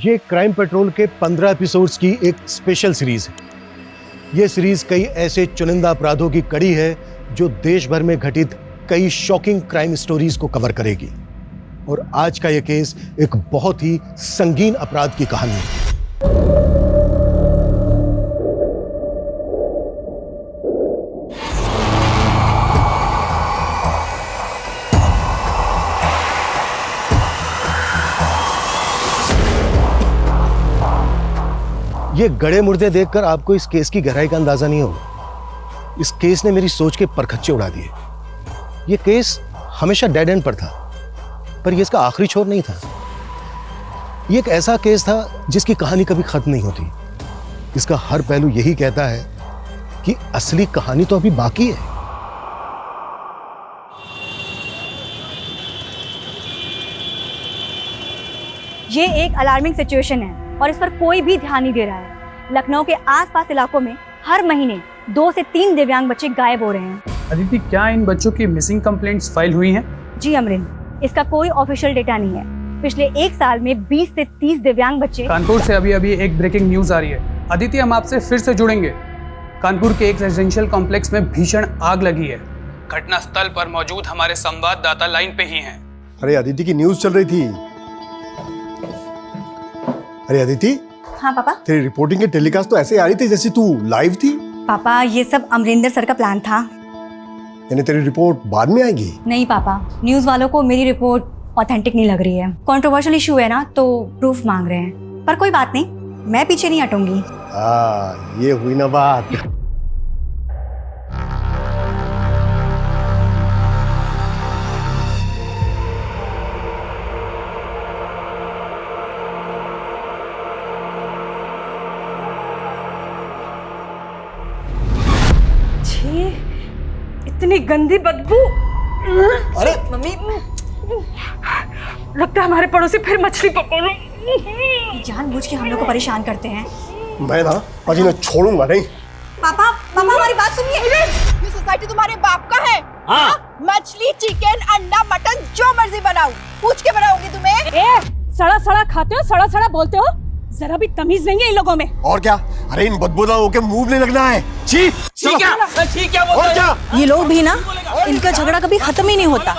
ये crime petrol के 15 episodes की एक स्पेशल सीरीज है। ये सीरीज कई ऐसे चुनिंदा अपराधों की कड़ी है जो देश भर में घटित कई शॉकिंग क्राइम स्टोरीज को कवर करेगी। और आज का ये केस एक बहुत ही संगीन अपराध की कहानी है। ये गड़े मुर्दे देखकर आपको इस केस की गहराई का अंदाजा नहीं होगा। इस केस ने मेरी सोच के परखच्चे उड़ा दिए। ये केस हमेशा डेड एंड पर था, पर ये इसका आखिरी छोर नहीं था। ये एक ऐसा केस था जिसकी कहानी कभी खत्म नहीं होती। इसका हर पहलू यही कहता है कि असली कहानी तो अभी बाकी है। ये एक अलार्मिंग सिचुएशन है और इस पर कोई भी ध्यान नहीं दे रहा है। लखनऊ के आसपास इलाकों में हर महीने 2 से 3 दिव्यांग बच्चे गायब हो रहे हैं। अदिति, क्या इन बच्चों की मिसिंग कंप्लेंट्स फाइल हुई हैं? जी अमरिंद, इसका कोई ऑफिशियल डेटा नहीं है। पिछले 1 साल में 20 से 30 दिव्यांग बच्चे। कानपुर से अभी एक ब्रेकिंग न्यूज आ रही है। अदिति, हम आपसे फिर से जुड़ेंगे। कानपुर के एक रेजिडेंशियल कॉम्प्लेक्स में भीषण आग लगी है। घटना स्थल पर मौजूद हमारे संवाददाता लाइन पे ही हैं। अरे अदिति की न्यूज चल रही थी। अरे अदिति। हाँ पापा। तेरी रिपोर्टिंग के टेलीकास्ट तो ऐसे आ रही थी जैसे तू लाइव थी। पापा, ये सब अमरिंदर सर का प्लान था। यानी तेरी रिपोर्ट बाद में आएगी? नहीं पापा, न्यूज वालों को मेरी रिपोर्ट ऑथेंटिक नहीं लग रही है। कंट्रोवर्शियल इशू है ना, तो प्रूफ मांग रहे हैं। पर कोई बात नहीं, मैं पीछे नहीं हटूंगी। ये हुई ना बात। इतनी गंदी बदबू। अरे मम्मी, लगता है हमारे पड़ोसी फिर मछली पकड़ रहे। जानबूझ के हम लोग को परेशान करते हैं। मैं ना आज इन्हें छोड़ूंगा नहीं। पापा हमारी बात सुनिए। ये सोसाइटी तुम्हारे बाप का है? हाँ? मछली, चिकन, अंडा, मटन जो मर्जी बनाओ, पूछ के बनाओगी तुम्हें। सड़ा सड़ा खाते हो, सड़ा सड़ा बोलते हो, जरा भी तमीज नहीं है इन लोगों में। और क्या? अरे इन बदबूदारों के मुंह नहीं लगना है। छी क्या बोलते हैं? क्या? ये लोग भी ना, इनका झगड़ा कभी खत्म ही नहीं होता।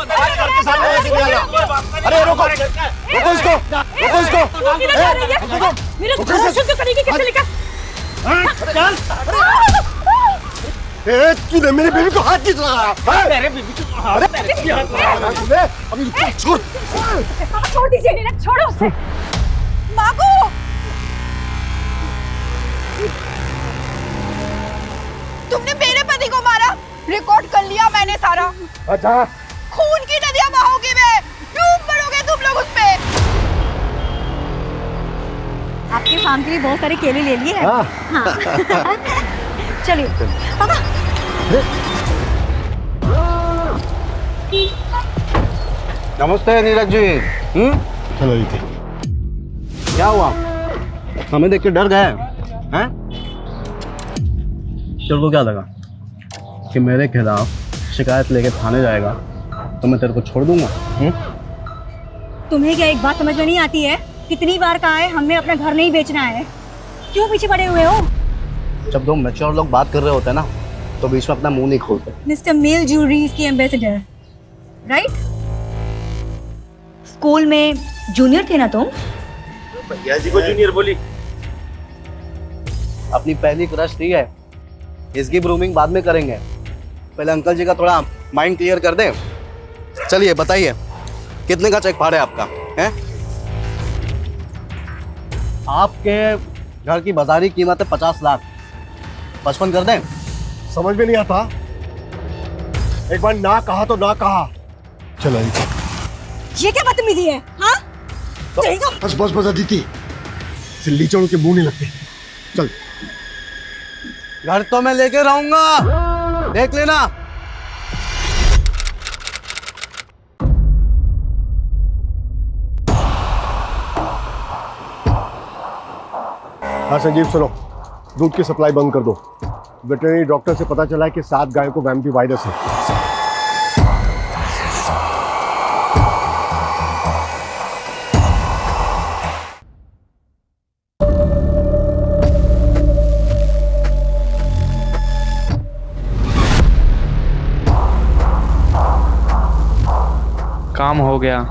अरे रोको इसको। मेरे घर शुद्ध करेगी कैसे लेकर? तूने मेरी बेबी को हाथ किस लगाया? मेरे बेबी को अभी छोड़। छोड़ दीजिए, छोड़ो उसे। मागो, तुमने मेरे पति को मारा। रिकॉर्ड कर लिया मैंने सारा। अच्छा, खून की नदियां बहाओगे, मैं डूब मरोगे तुम लोग उसपे। आपके फार्म के लिए बहुत सारे केले ले लिए हैं। हाँ। चलिए पापा। नमस्ते नीरज जी। चलो जी। क्या हुआ? हमें देख के डर गए हैं? तेरे को क्या लगा कि मेरे खिलाफ शिकायत लेके थाने जाएगा तो मैं तेरे को छोड़ दूंगा? तुम्हें क्या एक बात समझ में नहीं आती है? कितनी बार कहा है हमें अपना घर नहीं बेचना है, क्यों पीछे पड़े हुए हो? जब दो मैच्योर लोग बात कर रहे होते हैं ना, तो बीच में अपना मुंह नहीं खोलते। मिस्टर मेल ज्वेलरीज के एम्बेसडर, राइट? स्कूल में जूनियर थे ना तुम? भैया जी को जूनियर बोली। अपनी पहली क्रश थी है, इसकी ग्रूमिंग बाद में करेंगे। पहले अंकल जी का थोड़ा माइंड क्लियर कर दें। चलिए बताइए, कितने का चेक फाड़े आपका है? आपके घर की बाजारी कीमत है 50 लाख। 55 कर दें? समझ में नहीं आता। एक बार ना कहा तो ना कहा। चलो ये क्या बदतमीजी है? हाँ? बस अदिति, सिल्ली चोड़ के मुंह नहीं लगते। चल। घर तो मैं लेके रहूंगा, देख लेना। हाँ संजीव, सुनो, दूध की सप्लाई बंद कर दो। वेटरनरी डॉक्टर से पता चला है कि 7 गायों को वैम्पी वायरस है। काम हो गया।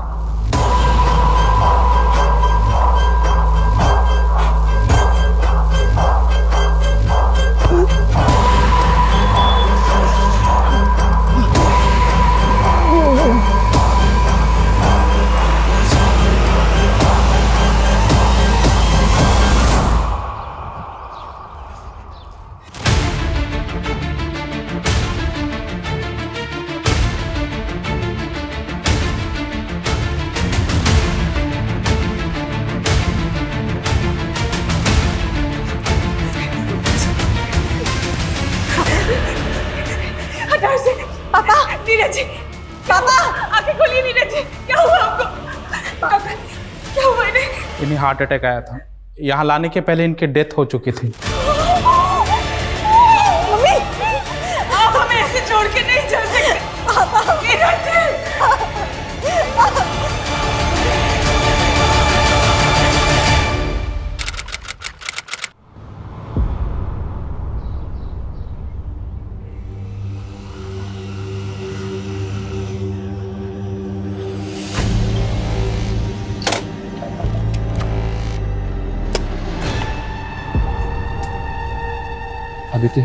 हटाओ इसे। पापा, नीरज जी, पापा, आंखें खोलिए नीरज जी, क्या हुआ आपको? पापा, क्या हुआ इन्हें? इन्हें हार्ट अटैक आया था। यहाँ लाने के पहले इनकी डेथ हो चुकी थी। मम्मी, आप हमें ऐसे छोड़ के नहीं जा सकते। पापा, Neeraj ji. Aditi,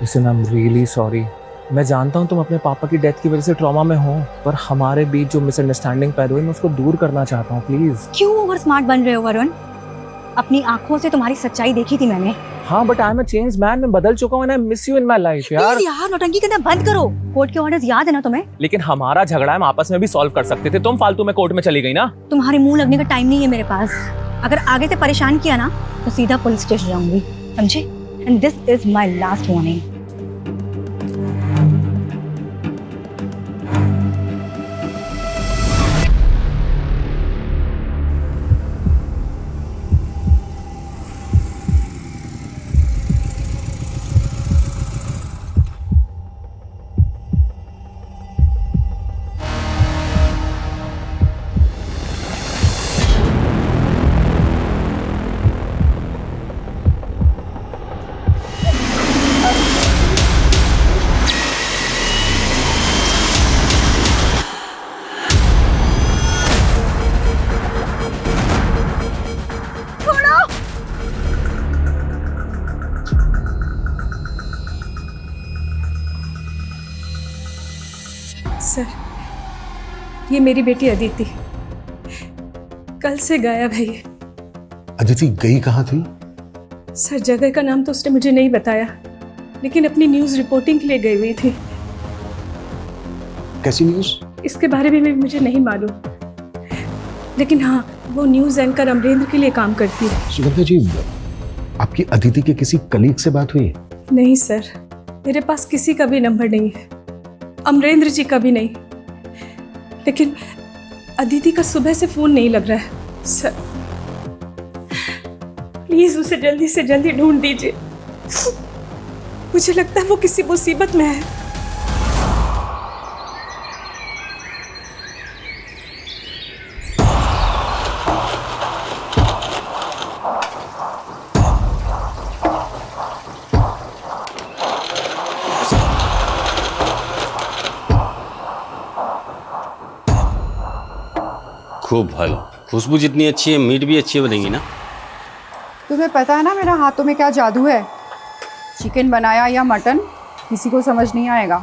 listen, I am really sorry. मैं जानता हूँ तुम अपने पापा की डेथ की वजह से ट्रॉमा में हो, पर हमारे बीच जो मिसअंडरस्टैंडिंग पैदा हुई मैं उसको दूर करना चाहता हूँ, प्लीज। क्यों ओवर स्मार्ट बन रहे हो वरुण? अपनी आंखों से तुम्हारी सच्चाई देखी थी मैंने। हाँ, but I am a changed man. मैं बदल चुका हूँ, I miss you in my life यार। प्लीज यार, नौटंकी करना बंद करो। कोर्ट के ऑर्डर्स याद है ना तुम्हें? लेकिन हमारा झगड़ा हम आपस में भी सॉल्व कर सकते थे। तुम फालतू में कोर्ट में चली गई ना। तुम्हारे मुंह लगने का टाइम नहीं है मेरे पास। अगर आगे से परेशान किया ना तो सीधा पुलिस स्टेशन जाऊंगी, समझे? And this is my last warning. Sir, ये मेरी बेटी अदिति कल से गायब है। ये अदिति गई कहाँ थी? सर, जगह का नाम तो उसने मुझे नहीं बताया, लेकिन अपनी न्यूज़ रिपोर्टिंग के लिए गई हुई थी। कैसी न्यूज़? इसके बारे में भी मुझे नहीं मालूम, लेकिन हाँ, वो न्यूज़ एंकर अमरेंद्र के लिए काम करती है। सुगंधा जी, आपकी अदिति के किसी कलीग से बात हुई? नहीं सर, मेरे पास किसी का भी नंबर नहीं है, अमरेंद्र जी का भी नहीं। लेकिन अदिति का सुबह से फोन नहीं लग रहा है। सर, प्लीज उसे जल्दी से जल्दी ढूंढ दीजिए। मुझे लगता है वो किसी मुसीबत में है। खूब भालो, खुशबू जितनी अच्छी है मीट भी अच्छी बनेगी ना। तुम्हें पता है ना मेरा हाथों में क्या जादू है? चिकन बनाया या मटन किसी को समझ नहीं आएगा।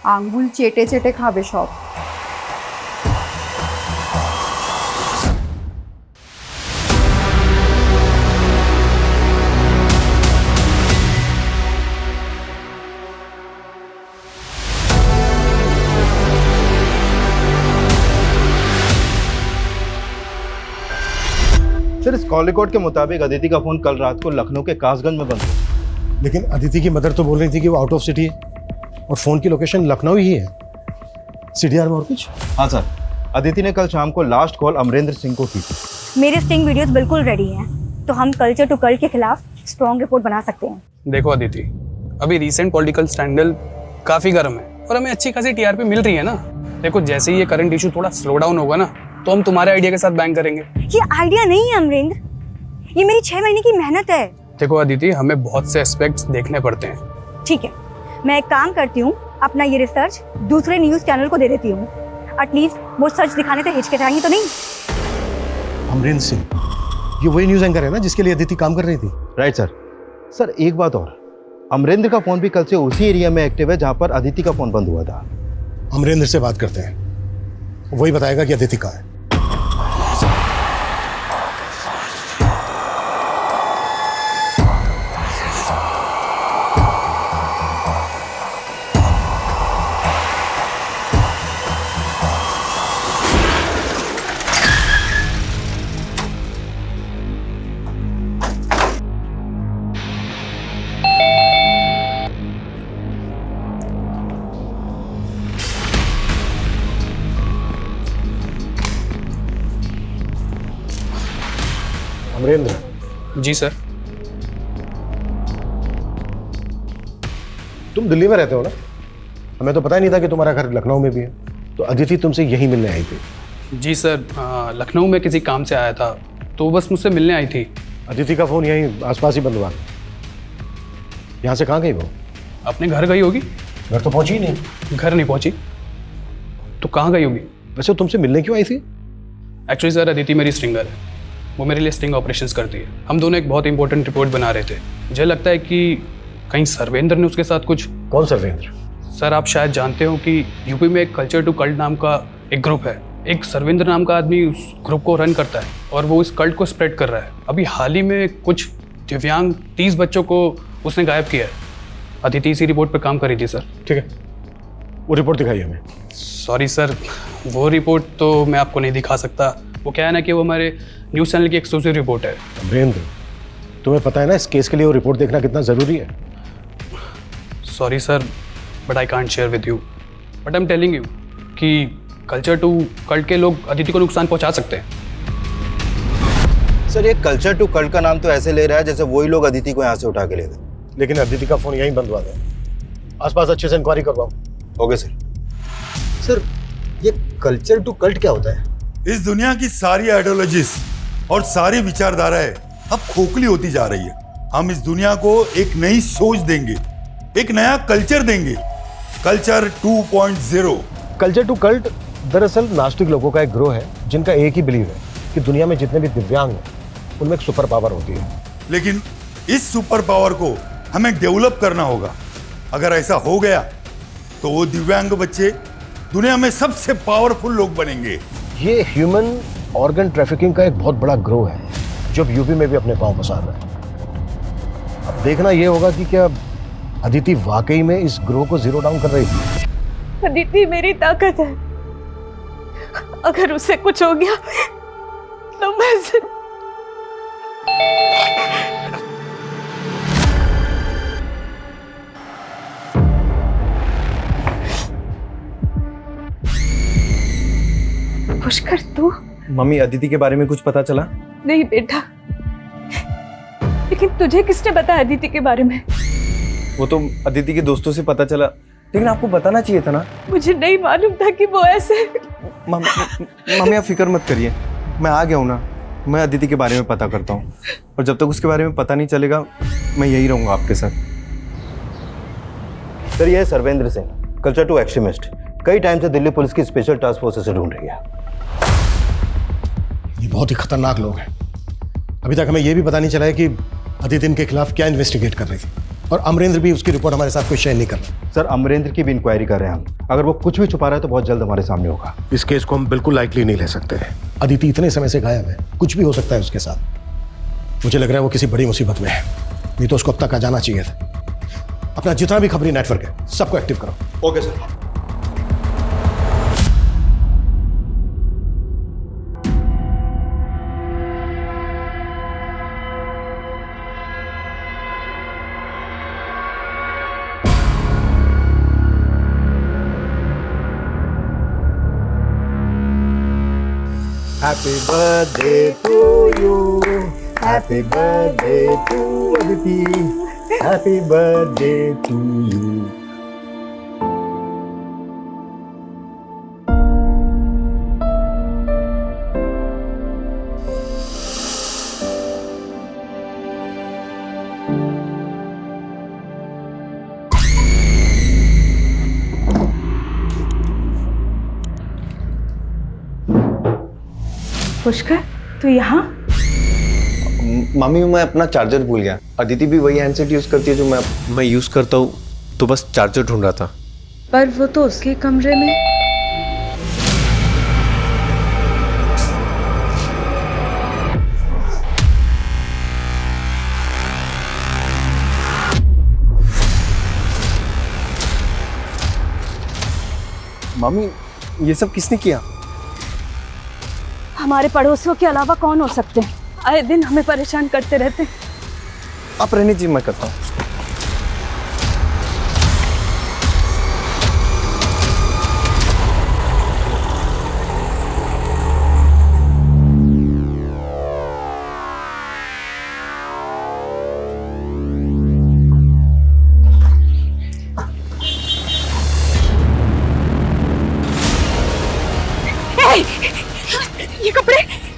आंगुल चेटे चेटे खाबे शौक। सर, इस कॉल रिकॉर्ड के मुताबिक अदिति का फोन कल रात को लखनऊ के कासगंज में बंद हुआ। लेकिन अदिति की मदर तो बोल रही थी कि वो आउट ऑफ सिटी है और फोन की लोकेशन लखनऊ ही है। सीडीआर में और कुछ? हाँ सर, अदिति ने कल शाम को लास्ट कॉल अमरेंद्र सिंह को की थी। मेरे स्टिंग वीडियोस बिल्कुल रेडी हैं, तो हम कल्चर टू कल्ट के खिलाफ स्ट्रॉन्ग रिपोर्ट बना सकते हैं। देखो अदिति, अभी रीसेंट पॉलिटिकल स्कैंडल काफी गर्म है और हमें अच्छी खासी टीआरपी मिल रही है ना। देखो, जैसे ही ये करंट इशू थोड़ा स्लो डाउन होगा ना, तो हम तुम्हारे आइडिया के साथ बैंक करेंगे। ये आइडिया नहीं है अमरेंद्र, ये मेरी 6 महीने की मेहनत है। देखो अदिति, हमें बहुत से एस्पेक्ट्स देखने पड़ते हैं। ठीक है, मैं एक काम करती हूँ, अपना ये रिसर्च दूसरे न्यूज चैनल को दे देती हूँ। एटलीस्ट वो सच दिखाने से हिचकिचाएंगी तो नहीं। अमरेंद्र सिंह, ये वही न्यूज़ एंकर है ना जिसके लिए अदिति काम कर रही थी? Right sir. सर एक बात और, अमरेंद्र का फोन भी कल से उसी एरिया में एक्टिव है जहां पर अदिति का फोन बंद हुआ था। अमरेंद्र से बात करते हैं, वही बताएगा कि अदिति कहाँ है। अमरेंद्र, जी सर। तुम दिल्ली में रहते हो ना? हमें तो पता ही नहीं था कि तुम्हारा घर लखनऊ में भी है। तो अदिति तुमसे यही मिलने आई थी? जी सर, लखनऊ में किसी काम से आया था तो बस मुझसे मिलने आई थी। अदिति का फोन यहीं आसपास ही बंद हुआ। यहाँ से कहाँ गई वो? अपने घर गई होगी। घर तो पहुंची ही नहीं। घर नहीं पहुंची तो कहाँ गई होगी? वैसे तुमसे मिलने क्यों आई थी? एक्चुअली सर, अदिति मेरी स्ट्रिंगर है। वो मेरे लिए स्टिंग ऑपरेशंस करती है। हम दोनों एक बहुत इंपॉर्टेंट रिपोर्ट बना रहे थे। मुझे लगता है कि कहीं सर्वेंद्र ने उसके साथ कुछ। कौन सर्वेंद्र? सर, आप शायद जानते हो कि यूपी में एक कल्चर टू कल्ट नाम का एक ग्रुप है। एक सर्वेंद्र नाम का आदमी उस ग्रुप को रन करता है और वो इस कल्ट को स्प्रेड कर रहा है। अभी हाल ही में कुछ दिव्यांग 30 बच्चों को उसने गायब किया है। अदिति इसी रिपोर्ट पर काम कर रही थी सर। ठीक है, वो रिपोर्ट दिखाइए हमें। सॉरी सर, वो रिपोर्ट तो मैं आपको नहीं दिखा सकता। वो क्या है ना कि वो हमारे न्यूज़ चैनल की एक्सक्लूसिव रिपोर्ट है। अमरेंद्र, तुम्हें पता है ना इस केस के लिए वो रिपोर्ट देखना कितना ज़रूरी है? Sorry sir, but I can't share with you. But I am telling you कि कल्चर टू कल्ट के लोग अदिति को नुकसान पहुंचा सकते हैं। सर, ये कल्चर टू कल्ट का नाम तो ऐसे ले रहा है जैसे वही लोग अदिति को यहाँ से उठा के ले गए। लेकिन अदिति का फोन यहीं बंद हुआ था। आसपास अच्छे से इंक्वायरी करवाओ। Okay sir. सर, ये कल्चर टू कल्ट क्या होता है? इस दुनिया की सारी आइडियोलॉजीज और सारी विचारधाराएं अब खोखली होती जा रही है। हम इस दुनिया को एक नई सोच देंगे, एक नया कल्चर देंगे, कल्चर 2.0। कल्चर टू कल्ट दरअसल नास्तिक लोगों का एक ग्रोह है जिनका एक ही बिलीव है कि दुनिया में जितने भी दिव्यांग हैं उनमें एक सुपर पावर होती है। लेकिन इस सुपर पावर को हमें डेवलप करना होगा। अगर ऐसा हो गया तो वो दिव्यांग बच्चे दुनिया में सबसे पावरफुल लोग बनेंगे। ये ह्यूमन ऑर्गन ट्रैफिकिंग का एक बहुत बड़ा ग्रोह है जो अब यूपी में भी अपने पांव पसार रहा है। अब देखना ये होगा कि क्या अदिति वाकई में इस ग्रोह को जीरो डाउन कर रही थी। अदिति मेरी ताकत है। अगर उसे कुछ हो गया तो मैं पुष्कर, तू? मम्मी, अदिति के बारे में कुछ पता चला? नहीं बेटा, लेकिन तुझे किसने बताया अदिति के बारे में? वो तो अदिति के दोस्तों से पता चला, लेकिन आपको बताना चाहिए था ना। मुझे नहीं मालूम था कि वो ऐसे। मम्मी आप फिक्र मत करिए, मैं आ गया हूँ ना। मैं अदिति के बारे में पता करता हूँ और जब तक उसके बारे में पता नहीं चलेगा मैं यही रहूँगा आपके साथ। सर, ये है Sarvendra Singh, culture to extremist. कई टाइम से दिल्ली पुलिस की स्पेशल टास्क फोर्स से ढूंढ रही है। ये बहुत ही खतरनाक लोग हैं। अभी तक हमें यह भी पता नहीं चला है कि अदिति इनके खिलाफ क्या इन्वेस्टिगेट कर रही थी और अमरेंद्र भी उसकी रिपोर्ट हमारे साथ कोई शेयर नहीं कर रहा। सर, अमरेंद्र की भी इंक्वायरी कर रहे हैं हम। अगर वो कुछ भी छुपा रहा है तो बहुत जल्द हमारे सामने होगा। इस केस को हम बिल्कुल लाइटली नहीं ले सकते। अदिति इतने समय से गायब है, कुछ भी हो सकता है उसके साथ। मुझे लग रहा है वो किसी बड़ी मुसीबत में है, नहीं तो उसको अब तक आ जाना चाहिए था। अपना जितना भी खबरी नेटवर्क है सबको एक्टिव करो। Okay sir. Happy birthday to you. Happy birthday to Aditi. Happy birthday to you. Pushkar, तू यहाँ? मामी मैं अपना चार्जर भूल गया। अदिति भी वही हैंडसेट यूज करती है जो मैं यूज करता हूँ, तो बस चार्जर ढूंढ रहा था। पर वो तो उसके कमरे में। मामी ये सब किसने किया? हमारे पड़ोसियों के अलावा कौन हो सकते हैं? आए दिन हमें परेशान करते रहते हैं। आप रहने दीजिए, मैं करता हूँ।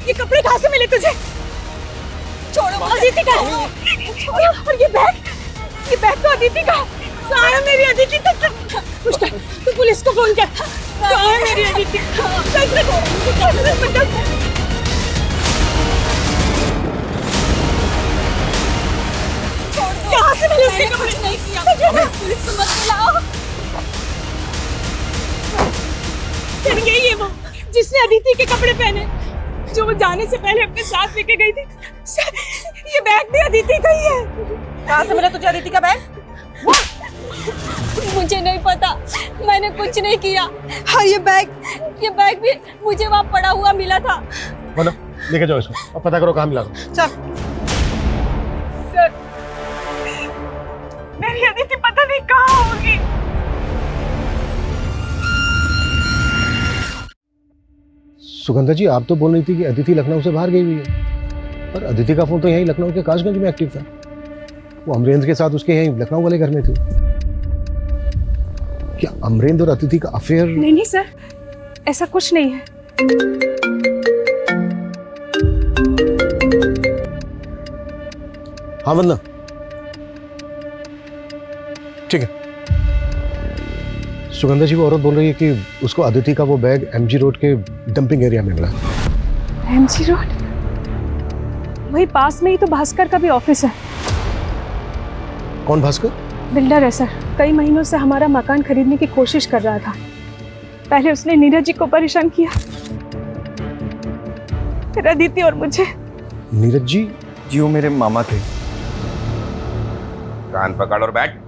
ये कपड़े कहाँ से मिले तुझे? छोड़ो, अदिति का है। और ये बैग तो अदिति का। कहाँ है मेरी अदिति? पुष्कर, तू पुलिस को फोन कर। कहाँ है मेरी अदिति? कहाँ से मिले उसके कपड़े? नहीं किया, पुलिस को मत बुलाओ। फिर यही है वो जिसने अदिति के कपड़े पहने, जो वो जाने से पहले अपने साथ लेके गई थी। ये बैग भी अदिति का ही है। कहाँ से मिला तुझे अदिति का बैग? मुझे नहीं पता, मैंने कुछ नहीं किया। हाँ, ये बैग भी मुझे वहाँ पड़ा हुआ मिला था। मतलब लेके जाओ इसको और पता करो कहाँ मिला। चल सर, मेरी अदिति पता नहीं कहाँ होगी। सुगंधा जी, आप तो बोल रही थी कि अदिति लखनऊ से बाहर गई हुई है, पर अदिति का फोन तो यहीं लखनऊ के काशगंज में एक्टिव था। वो अमरेंद्र के साथ उसके यहीं लखनऊ वाले घर में थी। क्या अमरेंद्र और अदिति का अफेयर? नहीं सर, ऐसा कुछ नहीं है। हाँ वंदना, ठीक है। सुगंधा जी, वो औरत बोल रही है कि उसको अदिति का वो बैग एमजी रोड के डंपिंग एरिया में मिला। MG road? वही पास में ही तो भास्कर का भी ऑफिस है। कौन भास्कर? बिल्डर है सर, कई महीनों से हमारा मकान खरीदने की कोशिश कर रहा था। पहले उसने नीरज जी को परेशान किया, फिर अदिति और मुझे। नीरज जी? जी वो मेरे मामा थे। कान पकड़ और बैठ।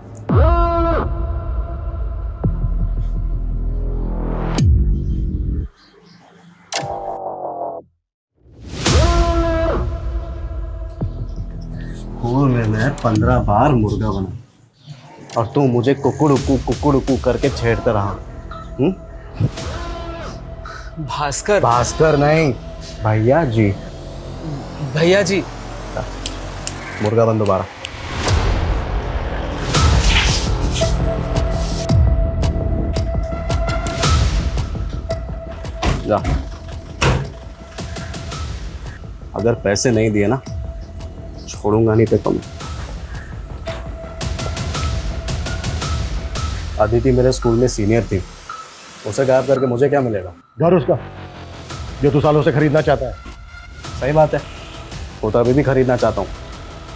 स्कूल में मैं 15 बार मुर्गा बना और तू मुझे कुकुड़ करके छेड़ता रहा। भास्कर नहीं, भैया जी। भैया जी। मुर्गा बन दोबारा। जा। अगर पैसे नहीं दिए ना, छोड़ूंगा नहीं तो तुम। अदिति मेरे स्कूल में सीनियर थी, उसे गायब करके मुझे क्या मिलेगा? घर उसका जो तू सालों से खरीदना चाहता है। सही बात है, वो तो अभी भी खरीदना चाहता हूँ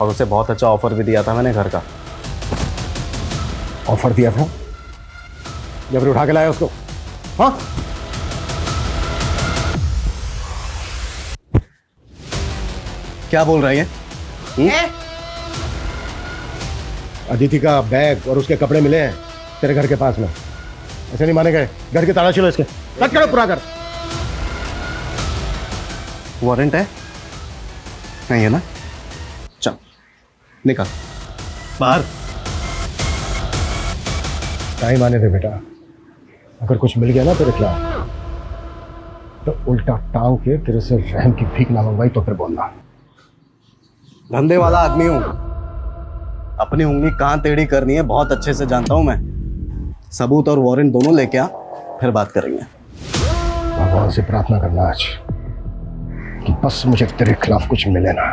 और उसे बहुत अच्छा ऑफर भी दिया था मैंने घर का। ऑफर दिया था या फिर उठा के लाया उसको? हाँ, क्या बोल रही है? अदिति का बैग और उसके कपड़े मिले हैं तेरे घर के पास में। ऐसे नहीं माने गए। घर के ताला छिलो इसके। कट करो, पूरा कर। वारंट है? नहीं है ना? चल निकल बाहर। टाइम आने दे बेटा। अगर कुछ मिल गया ना तेरे खिलाफ तो उल्टा टांग के तेरे से रहम की भीख ना मंगवाई तो फिर बोलना। धंधे वाला आदमी हूं, अपनी उंगली कहाँ टेढ़ी करनी है बहुत अच्छे से जानता हूं मैं। सबूत और वारंट दोनों लेके आ, फिर बात करेंगे। भगवान से प्रार्थना करना आज कि बस मुझे तेरे खिलाफ कुछ मिले ना।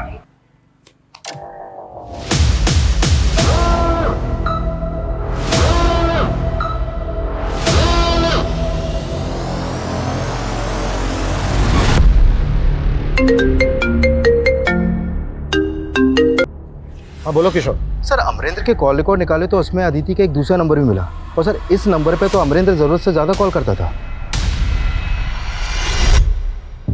हाँ बोलो किशोर। सर अमरेंद्र के कॉल रिकॉर्ड निकाले तो उसमें अदिति का एक दूसरा नंबर भी मिला, और सर इस नंबर पे तो अमरेंद्र जरूरत से ज़्यादा कॉल करता था।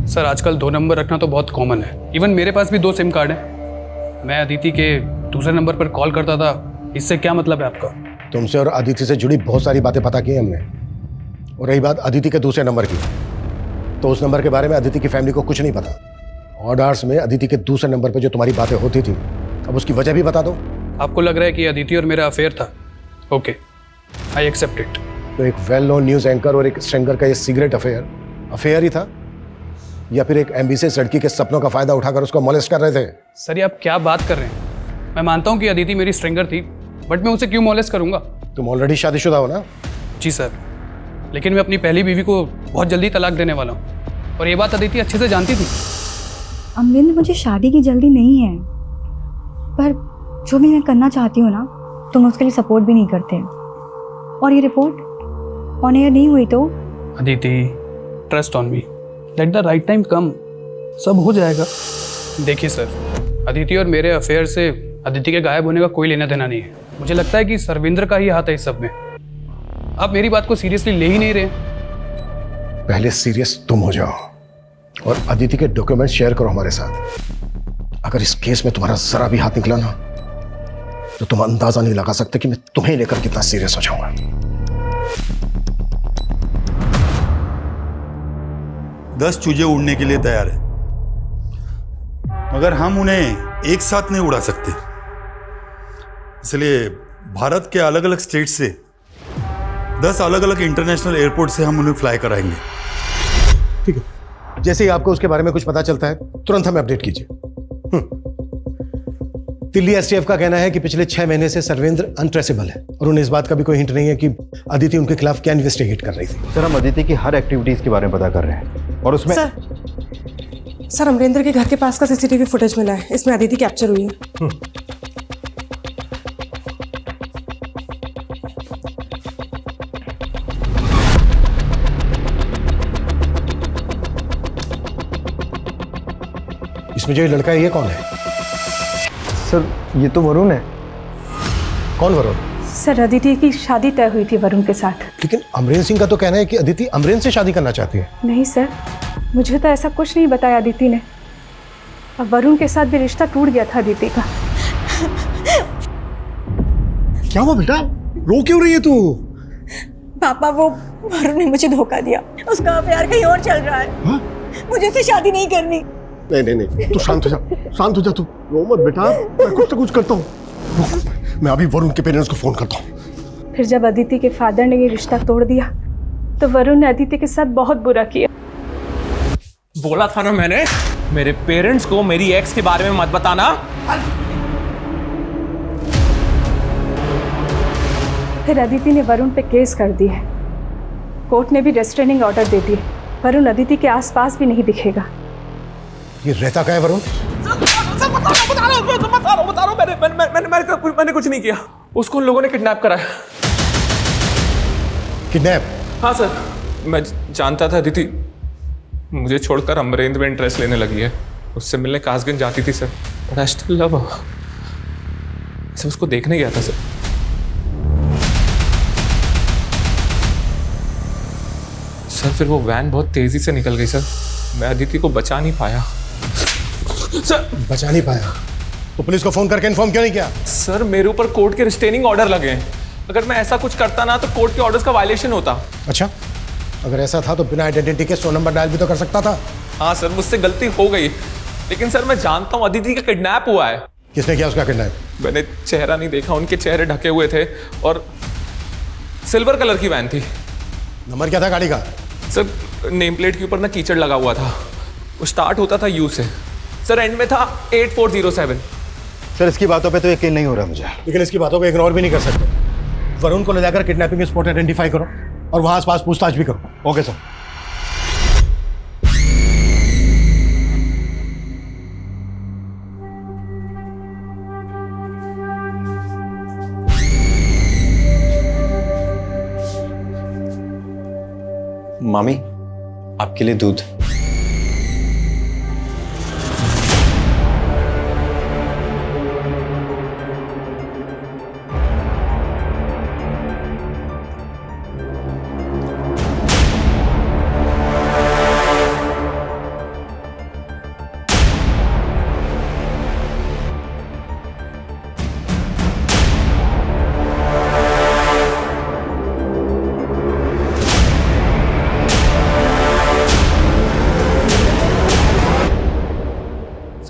सर आजकल 2 नंबर रखना तो बहुत कॉमन है। इवन मेरे पास भी 2 सिम कार्ड हैं। मैं अदिति के दूसरे नंबर पर कॉल करता था। इससे क्या मतलब है आपका? तुमसे और अदिति से जुड़ी बहुत सारी बातें पता की हमने। और रही बात अदिति के दूसरे नंबर की, तो उस नंबर के बारे में अदिति की फैमिली को कुछ नहीं पता। ऑड आवर्स में अदिति के दूसरे नंबर पर जो तुम्हारी बातें होती थी, अब उसकी वजह भी बता दो। आपको लग रहा है कि अदिति और मेरा अफेयर था? Okay, I accept it. तो एक वेल नोन न्यूज़ एंकर और एक स्ट्रिंगर का ये सीक्रेट अफेयर ही था, या फिर एक एम्बिशियस लड़की के सपनों का फायदा उठाकर उसको मोलेस्ट कर रहे थे? सर ये आप क्या बात कर रहे हैं? मैं मानता हूँ कि अदिति मेरी स्ट्रिंगर थी, बट मैं उसे क्यों मोलेस्ट करूँगा? तुम ऑलरेडी शादीशुदा हो ना? जी सर, लेकिन मैं अपनी पहली बीवी को बहुत जल्दी तलाक देने वाला हूँ, और ये बात अदिति अच्छे से जानती थी। अमरिंदर, मुझे शादी की जल्दी नहीं है, पर जो भी मैं करना चाहती हूँ ना, तुम उसके लिए सपोर्ट भी नहीं करते। और ये रिपोर्ट ऑन एयर नहीं हुई तो? Aditi, trust on me, let the right time come, सब हो जाएगा। देखिए सर, अदिति और मेरे अफेयर से अदिति के गायब होने का कोई लेना देना नहीं है। मुझे लगता है कि सरविंद्र का ही हाथ है इस सब में। आप मेरी बात को सीरियसली ले ही नहीं रहे। पहले सीरियस तुम हो जाओ और अदिति के डॉक्यूमेंट शेयर करो हमारे साथ। अगर इस केस में तुम्हारा जरा भी हाथ निकला ना, तो तुम अंदाजा नहीं लगा सकते कि मैं तुम्हें लेकर कितना सीरियस हो जाऊंगा। 10 चूजे उड़ने के लिए तैयार है, मगर हम उन्हें एक साथ नहीं उड़ा सकते। इसलिए भारत के अलग अलग स्टेट से 10 अलग अलग इंटरनेशनल एयरपोर्ट से हम उन्हें फ्लाई कराएंगे। ठीक है, जैसे ही आपको उसके बारे में कुछ पता चलता है तुरंत हमें अपडेट कीजिए। दिल्ली एसटीएफ का कहना है कि पिछले 6 महीने से सरविंद्र अनट्रेसेबल है, और उन्हें इस बात का भी कोई हिंट नहीं है कि अदिति उनके खिलाफ क्या इन्वेस्टिगेट कर रही थी। सर हम अदिति की हर एक्टिविटीज के बारे में पता कर रहे हैं, और उसमें सर अमरेंद्र के घर के पास का सीसीटीवी फुटेज मिला है, इसमें अदिति कैप्चर हुई है। इसमें जो ये लड़का है, ये कौन है? सर ये तो वरुण है। कौन वरुण? सर अदिति की शादी तय हुई थी वरुण के साथ। लेकिन अमरेंद्र सिंह का तो कहना है कि अदिति अमरेंद्र से शादी करना चाहती है। नहीं सर, मुझे तो ऐसा कुछ नहीं बताया अदिति ने। अब वरुण के साथ भी रिश्ता टूट गया था अदिति का। क्या हुआ बेटा, रो क्यों रही है तू? पापा, वो वरुण ने मुझे धोखा दिया। उसका प्यार कहीं और चल रहा है। हाँ? मुझे उससे शादी नहीं करनी। नहीं, तू शांत हो जा, तू रो मत बेटा, मैं कुछ ना कुछ करता हूँ। मैं अभी वरुण के पेरेंट्स को फोन करता हूँ। फिर जब अदिति के फादर ने ये रिश्ता तोड़ दिया, तो वरुण ने अदिति के साथ बहुत बुरा किया। बोला था ना मैंने, मेरे पेरेंट्स को मेरी एक्स के बारे में मत बताना। फिर अदिति ने वरुण पे केस कर दिया। कोर्ट ने भी रेस्ट्रेनिंग ऑर्डर दे दिए। वरुण अदिति के आसपास भी नहीं दिखेगा। ये रहता क्या है वरुण? बता रहा हूँ, मैंने कुछ नहीं किया। उसको उन लोगों ने किडनैप करा है। किडनैप? हाँ सर, मैं जानता था अदिति मुझे छोड़कर अमरेंद्र में इंटरेस्ट लेने लगी है। उससे मिलने कासगंज जाती थी sir, but I still love हर। सब उसको देखने गया था सर। सर फिर वो वैन बहुत तेजी से निकल गई सर, मैं अदिति को बचा नहीं पाया। सर बचा नहीं पाया तो पुलिस को फोन करके इन्फॉर्म क्यों नहीं किया? सर मेरे ऊपर कोर्ट के रिस्ट्रेनिंग ऑर्डर लगे हैं। अगर मैं ऐसा कुछ करता ना तो कोर्ट के ऑर्डर्स का वायलेशन होता। अच्छा, अगर ऐसा था तो बिना आइडेंटिटी के 100 नंबर डायल भी तो कर सकता था। हाँ सर, मुझसे गलती हो गई, लेकिन सर मैं जानता हूँ अदिति का किडनैप हुआ है। किसने किया उसका किडनैप? मैंने चेहरा नहीं देखा, उनके चेहरे ढके हुए थे और सिल्वर कलर की वैन थी। नंबर क्या था गाड़ी का? सर नेम प्लेट के ऊपर ना कीचड़ लगा हुआ था। वो स्टार्ट होता था यू से, सर एंड में था 8407। सर इसकी बातों पे तो यकीन नहीं हो रहा मुझे। लेकिन इसकी बातों को इग्नोर भी नहीं कर सकते। वरुण को ले जाकर किडनैपिंग स्पॉट आइडेंटिफाई करो और वहां आसपास पूछताछ भी करो। Okay sir. मामी, आपके लिए दूध।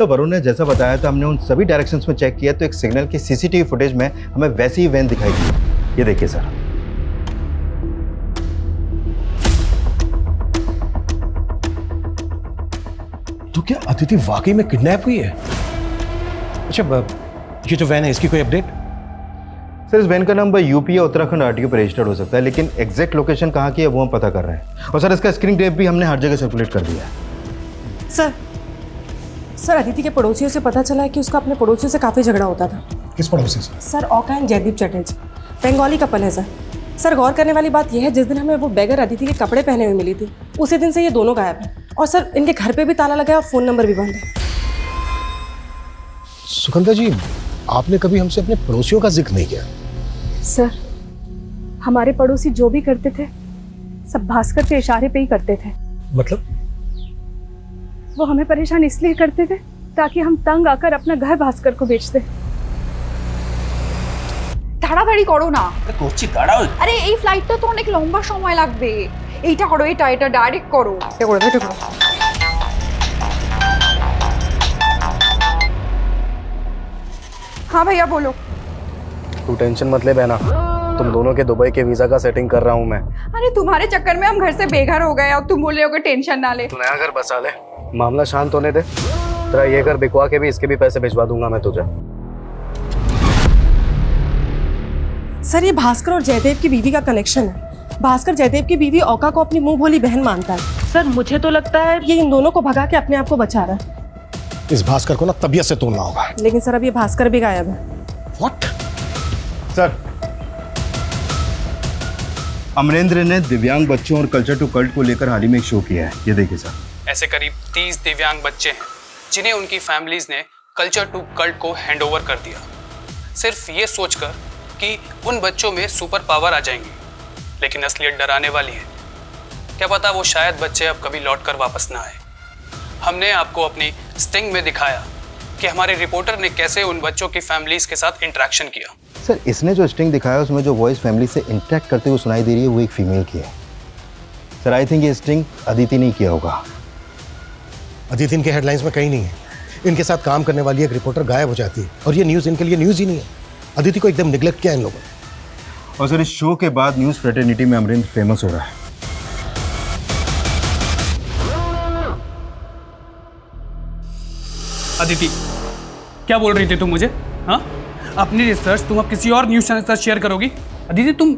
सर वरुण ने जैसा बताया था, हमने उन सभी डायरेक्शंस में चेक किया तो एक सिग्नल की सीसीटीवी फुटेज में हमें वैसी ही वैन दिखाई दी। ये देखिए सर। तो क्या अदिति वाकई में किडनैप हुई है? अच्छा, ये जो वैन है इसकी कोई अपडेट? सर इस वैन का नंबर यूपी या उत्तराखंड आरटीओ पर रजिस्टर्ड हो सकता है, लेकिन एग्जैक्ट लोकेशन कहाँ की है वो हम पता कर रहे हैं। और सर इसका स्क्रीन टेप भी हमने हर जगह सर्कुलेट कर दिया है। सर अदिति के पड़ोसियों से पता चला है कि उसका अपने पड़ोसियों से काफ़ी झगड़ा होता था। किस पड़ोसी से? सर ओका एंड जयदीप चटर्जी, बंगाली कपल है सर। सर गौर करने वाली बात यह है, जिस दिन हमें वो बैगर अदिति के कपड़े पहने हुए मिली थी, उसी दिन से ये दोनों गायब हैं। और सर इनके घर पे भी ताला लगा है और फ़ोन नंबर भी बंद है। सुगंधा जी, आपने कभी हमसे अपने पड़ोसियों का जिक्र नहीं किया। सर हमारे पड़ोसी जो भी करते थे सब भास्कर के इशारे पे ही करते थे। मतलब? वो हमें परेशान इसलिए करते थे ताकि हम तंग आकर अपना घर भास्कर को बेच दे। তাড়াতাড়ি করো না। করছি দাঁড়াও। আরে এই ফ্লাইটটা তো অনেক লম্বা সময় লাগবে। এইটা করো, এটা ডাইরেক্ট করো। এটা করো, এটা করো। हाँ भैया बोलो। तू टेंशन मत ले बहना, तुम दोनों के दुबई के वीजा का सेटिंग कर रहा हूँ मैं। अरे तुम्हारे चक्कर में हम घर से बेघर हो गए और तुम बोल रहे हो कि टेंशन ना ले। तू नया घर बसा ले, मामला शांत होने दे। तेरा ये घर बिकवा के भी इसके भी पैसे भिजवा दूंगा मैं तुझे। सर ये भास्कर और जयदेव की बीवी का कनेक्शन है। भास्कर जयदेव की बीवी ओका को अपनी मुंह भोली बहन मानता है। सर मुझे तो लगता है ये इन दोनों को भगा के अपने आप को बचा रहा है। इस भास्कर को ना तबीयत से तोड़ना होगा। लेकिन सर अब ये भास्कर भी गायब है। What? सर अमरेंद्र ने दिव्यांग बच्चों और कल्चर टू कल्ट को लेकर हाल ही में एक शो किया है। ये देखिए सर। ऐसे करीब 30 दिव्यांग बच्चे हैं जिन्हें उनकी फैमिलीज ने कल्चर टू कल्ट को हैंडओवर कर दिया, सिर्फ ये सोचकर कि उन बच्चों में सुपर पावर आ जाएंगी। लेकिन असलियत डराने वाली है। क्या पता वो शायद बच्चे अब कभी लौट कर वापस ना आए। हमने आपको अपनी स्टिंग में दिखाया कि हमारे रिपोर्टर ने कैसे उन बच्चों की फैमिलीज के साथ इंटरेक्शन किया। सर इसने जो स्टिंग दिखाया उसमें जो वॉइस फैमिली से इंटरेक्ट करते हुए सुनाई दे रही है वो एक फीमेल की है। सर आई थिंक ये स्टिंग अदिति नहीं किया होगा। अदिति इनके हेडलाइंस में कहीं नहीं है। इनके साथ काम करने वाली एक रिपोर्टर गायब हो जाती है और ये न्यूज़ इनके लिए न्यूज़ ही नहीं है। अदिति को एकदम निगलेक्ट किया इन लोगों ने। और सर इस शो के बाद न्यूज़ फ्रेटर्निटी में अमरेंद्र फेमस हो रहा है। अदिति क्या बोल रही थी तुम मुझे? हाँ, अपनी रिसर्च तुम अब किसी और न्यूज़ चैनल के साथ शेयर करोगी? अदिति तुम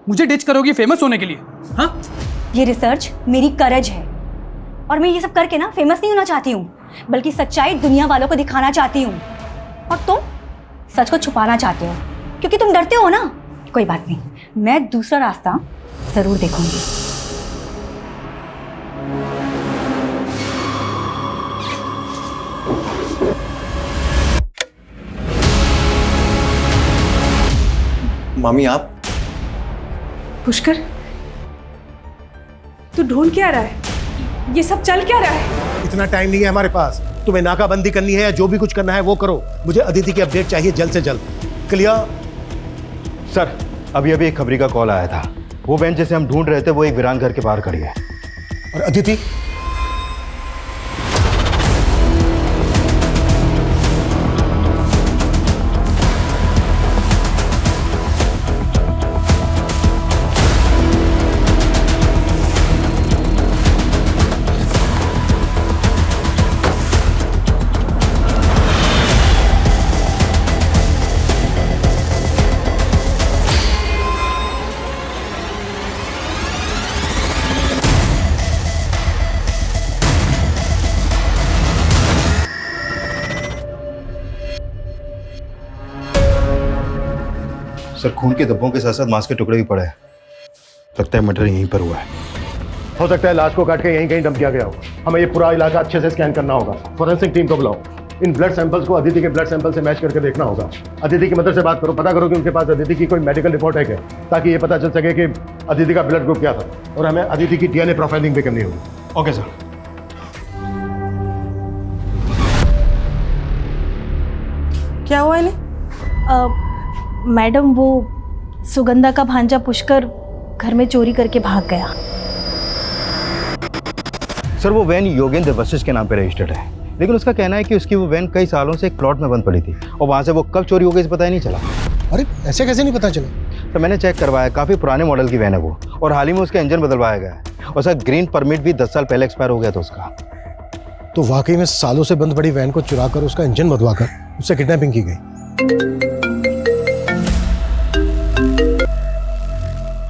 मुझे डिच करोगी फेमस होने के लिए? हाँ, ये रिसर्च मेरी करज है और मैं ये सब करके ना फेमस नहीं होना चाहती हूँ, बल्कि सच्चाई दुनिया वालों को दिखाना चाहती हूँ। और तुम सच को छुपाना चाहते हो क्योंकि तुम डरते हो ना। कोई बात नहीं, मैं दूसरा रास्ता जरूर देखूंगी। मामी आप? पुष्कर तू ढूंढ क्या रहा है? ये सब चल क्या रहा है? इतना टाइम नहीं है हमारे पास। तुम्हें नाकाबंदी करनी है या जो भी कुछ करना है वो करो। मुझे अदिति की अपडेट चाहिए जल्द से जल्द। क्लियर? सर अभी एक खबरी का कॉल आया था। वो वैन जैसे हम ढूंढ रहे थे वो एक वीरान घर के बाहर खड़ी है। और अदिति? सर खून के धब्बों के साथ साथ मांस के टुकड़े भी पड़े हैं। लगता है मर्डर यहीं पर हुआ है। हो सकता है लाश को काट के यहीं कहीं डंप किया गया हो। हमें ये पूरा इलाका अच्छे से स्कैन करना होगा। फॉरेंसिक टीम को बुलाओ। इन ब्लड सैंपल्स को अदिति के ब्लड सैंपल से मैच करके देखना होगा। अदिति की मदर से बात करो, पता करो कि उनके पास अदिति की कोई मेडिकल रिपोर्ट है क्या, ताकि ये पता चल सके कि अदिति का ब्लड ग्रुप क्या था। और हमें अदिति की DNA प्रोफाइलिंग भी करनी होगी। Okay sir. क्या हुआ इन्हें? मैडम वो सुगंधा का भांजा पुष्कर घर में चोरी करके भाग गया। सर वो वैन योगेंद्र वशिष्ठ के नाम पे रजिस्टर्ड है। लेकिन उसका कहना है कि उसकी वो वैन कई सालों से एक प्लॉट में बंद पड़ी थी और वहाँ से वो कब चोरी हो गई इसे पता ही नहीं चला। अरे ऐसे कैसे नहीं पता चला? तो मैंने चेक करवाया, काफ़ी पुराने मॉडल की वैन है वो, और हाल ही में उसका इंजन बदलवाया गया है और सर ग्रीन परमिट भी 10 साल पहले एक्सपायर हो गया था उसका। तो वाकई में सालों से बंद पड़ी वैन को चुरा कर उसका इंजन बदलवा कर उससे किडनैपिंग की गई।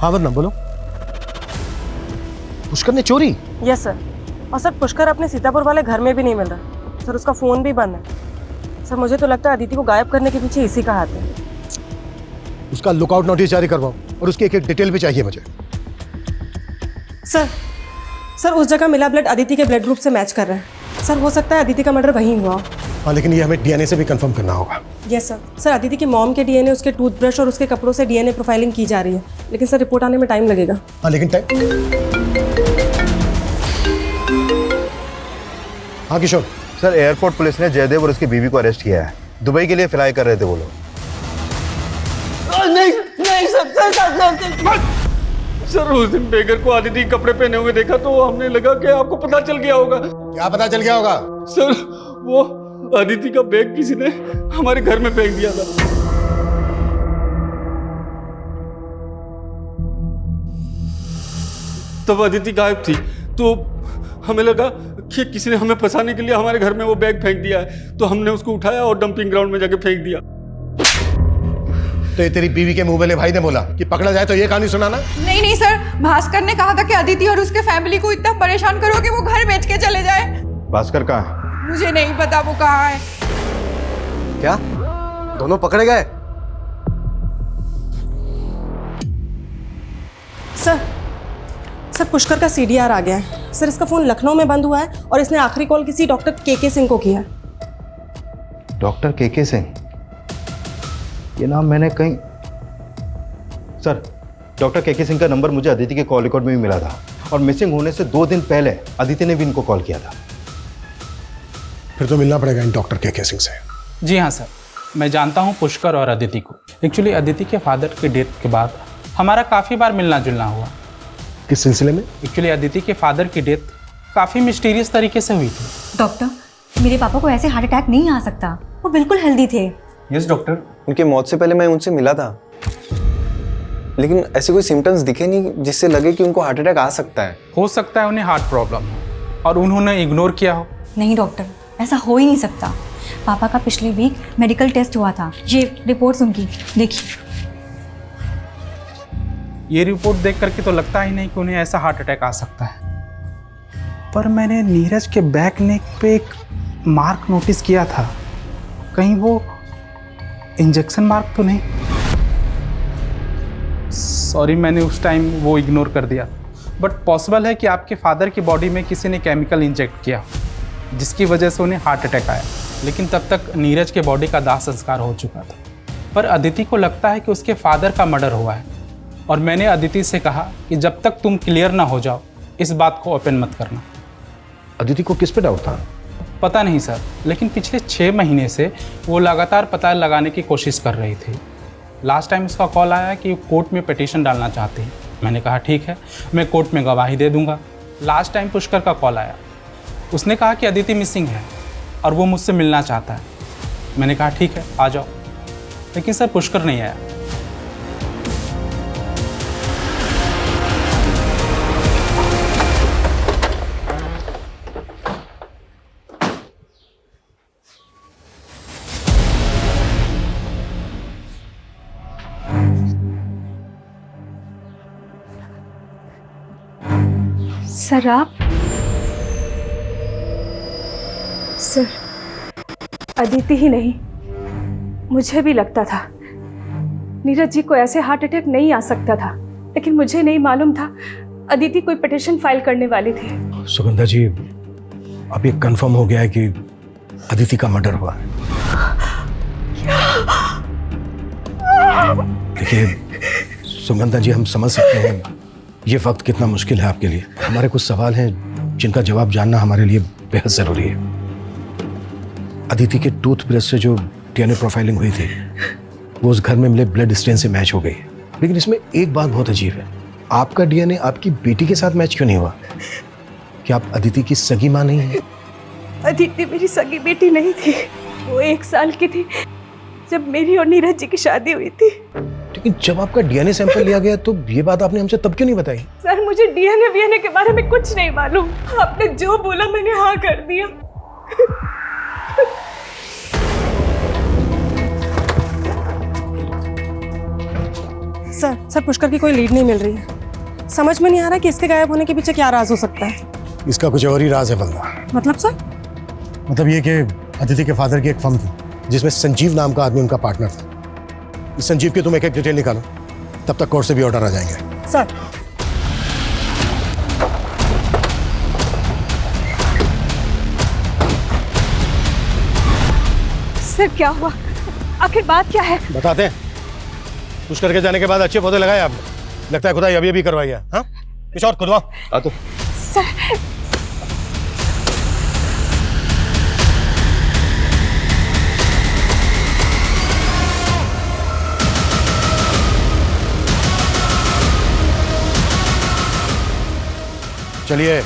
हाँ वरना बोलो, पुष्कर ने चोरी? Yes sir. और सर पुष्कर अपने सीतापुर वाले घर में भी नहीं मिल रहा सर, उसका फ़ोन भी बंद है सर। मुझे तो लगता है अदिति को गायब करने के पीछे इसी का हाथ है। उसका लुकआउट नोटिस जारी करवाओ और उसकी एक एक डिटेल भी चाहिए मुझे। सर उस जगह मिला ब्लड अदिति के ब्लड ग्रुप से मैच कर रहा है सर। हो सकता है अदिति का मर्डर वहीं हुआ। हाँ लेकिन ये हमें डीएनए से भी कंफर्म करना होगा। Yes sir. सर अदिति की मॉम के डीएनए, उसके टूथब्रश और उसके कपड़ों से डीएनए प्रोफाइलिंग की जा रही है, लेकिन सर रिपोर्ट आने में टाइम लगेगा। हाँ लेकिन हाँ किशोर। सर एयरपोर्ट पुलिस ने जयदेव और उसकी बीवी को अरेस्ट किया है। दुबई के लिए फ्लाई कर रहे थे वो लोग। नहीं सर उस दिन बेगर को आदिति कपड़े पहने हुए देखा तो हमने लगा कि आपको पता चल गया होगा। क्या पता चल गया होगा? सर वो आदिति का बैग किसी ने हमारे घर में फेंक दिया था। तब आदिति गायब थी तो हमें लगा कि किसी ने हमें फंसाने के लिए हमारे घर में वो बैग फेंक दिया है, तो हमने उसको उठाया और डंपिंग ग्राउंड में जाके फेंक दिया। तो ये तेरी बीवी के मुंह वाले भाई ने बोला कि पकड़ा जाए तो ये कहानी सुनाना? नहीं सर, भास्कर ने कहा था कि अदिति और उसके फैमिली को इतना परेशान करो कि वो घर बेच के चले जाए। भास्कर कहाँ है? मुझे नहीं पता वो कहाँ है। क्या दोनों पकड़े गए? सर पुष्कर का सीडीआर आ गया है सर। इसका फ़ोन लखनऊ में बंद हुआ है और इसने आखिरी कॉल किसी डॉक्टर के सिंह को किया। डॉक्टर के सिंह? ये नाम मैंने कहीं। सर डॉक्टर के सिंह का नंबर मुझे अदिति के कॉल रिकॉर्ड में भी मिला था और मिसिंग होने से 2 दिन पहले अदिति ने भी इनको कॉल किया था। फिर तो मिलना पड़ेगा इन डॉक्टर के सिंह से। जी हाँ सर, मैं जानता हूँ पुष्कर और अदिति को। एक्चुअली अदिति के फादर के डेथ के बाद हमारा काफ़ी बार मिलना जुलना हुआ। किस सिलसिले में? एक्चुअली अदिति के फादर की डेथ काफ़ी मिस्टीरियस तरीके से हुई थी। डॉक्टर मेरे पापा को ऐसे हार्ट अटैक नहीं आ सकता, वो बिल्कुल हेल्दी थे। यस डॉक्टर, उनकी मौत से पहले मैं उनसे मिला था, लेकिन ऐसे कोई सिम्टम्स दिखे नहीं जिससे लगे कि उनको हार्ट अटैक आ सकता है। हो सकता है उन्हें हार्ट प्रॉब्लम हो और उन्होंने इग्नोर किया हो। नहीं डॉक्टर, ऐसा हो ही नहीं सकता। पापा का पिछले वीक मेडिकल टेस्ट हुआ था, ये रिपोर्ट्स उनकी देखिए। ये रिपोर्ट देख करके तो लगता ही नहीं कि उन्हें ऐसा हार्ट अटैक आ सकता है। पर मैंने नीरज के बैक नेक पे एक मार्क नोटिस किया था, कहीं वो इंजेक्शन मार्क तो नहीं? सॉरी, मैंने उस टाइम वो इग्नोर कर दिया। बट पॉसिबल है कि आपके फादर की बॉडी में किसी ने केमिकल इंजेक्ट किया जिसकी वजह से उन्हें हार्ट अटैक आया, लेकिन तब तक नीरज के बॉडी का दाह संस्कार हो चुका था। पर अदिति को लगता है कि उसके फादर का मर्डर हुआ है और मैंने अदिति से कहा कि जब तक तुम क्लियर ना हो जाओ इस बात को ओपन मत करना। अदिति को किस पे डाउट था? पता नहीं सर, लेकिन पिछले 6 महीने से वो लगातार पता लगाने की कोशिश कर रही थी। लास्ट टाइम उसका कॉल आया कि कोर्ट में पिटीशन डालना चाहती है। मैंने कहा ठीक है, मैं कोर्ट में गवाही दे दूंगा। लास्ट टाइम पुष्कर का कॉल आया, उसने कहा कि अदिति मिसिंग है और वो मुझसे मिलना चाहता है। मैंने कहा ठीक है आ जाओ, लेकिन सर पुष्कर नहीं आया। सर आप? सर अदिति ही नहीं, मुझे भी लगता था नीरज जी को ऐसे हार्ट अटैक नहीं आ सकता था, लेकिन मुझे नहीं मालूम था अदिति कोई पिटीशन फाइल करने वाली थी। सुगंधा जी, अब ये कंफर्म हो गया है कि अदिति का मर्डर हुआ है। देखिए सुगंधा जी, हम समझ सकते हैं ये वक्त कितना मुश्किल है आपके लिए। हमारे कुछ सवाल हैं जिनका जवाब जानना हमारे लिए बेहद ज़रूरी है। अदिति के टूथब्रश से जो डीएनए प्रोफाइलिंग हुई थी वो उस घर में मिले ब्लड स्टेन से मैच हो गई, लेकिन इसमें एक बात बहुत अजीब है, आपका डीएनए आपकी बेटी के साथ मैच क्यों नहीं हुआ? क्या आप अदिति की सगी माँ नहीं है? अदिति मेरी सगी बेटी नहीं थी। वो 1 साल की थी जब मेरी और नीरज जी की शादी हुई थी। लेकिन जब आपका डीएनए सैंपल लिया गया तो ये बात आपने हमसे तब क्यों नहीं बताई? सर मुझे डीएनए के बारे में कुछ नहीं मालूम। आपने जो बोला मैंने हाँ कर दिया। सर पुष्कर की कोई लीड नहीं मिल रही है। समझ में नहीं आ रहा कि इसके गायब होने के पीछे क्या राज हो सकता है। इसका कुछ और ही राज है बंदा। मतलब सर? मतलब ये कि अदिति के फादर की एक फर्म थी जिसमें संजीव नाम का आदमी उनका पार्टनर था। इस संजीव की तुम एक डिटेल निकालो, तब तक कोर्ट से भी ऑर्डर आ जाएंगे। सर सर क्या हुआ? आखिर बात क्या है? बताते हैं। पुष्कर के जाने के बाद अच्छे पौधे लगाए आपने, लगता है खुदाई अभी अभी करवाई है। हाँ कुछ और खुदवाओ। आ तो सर चलिए,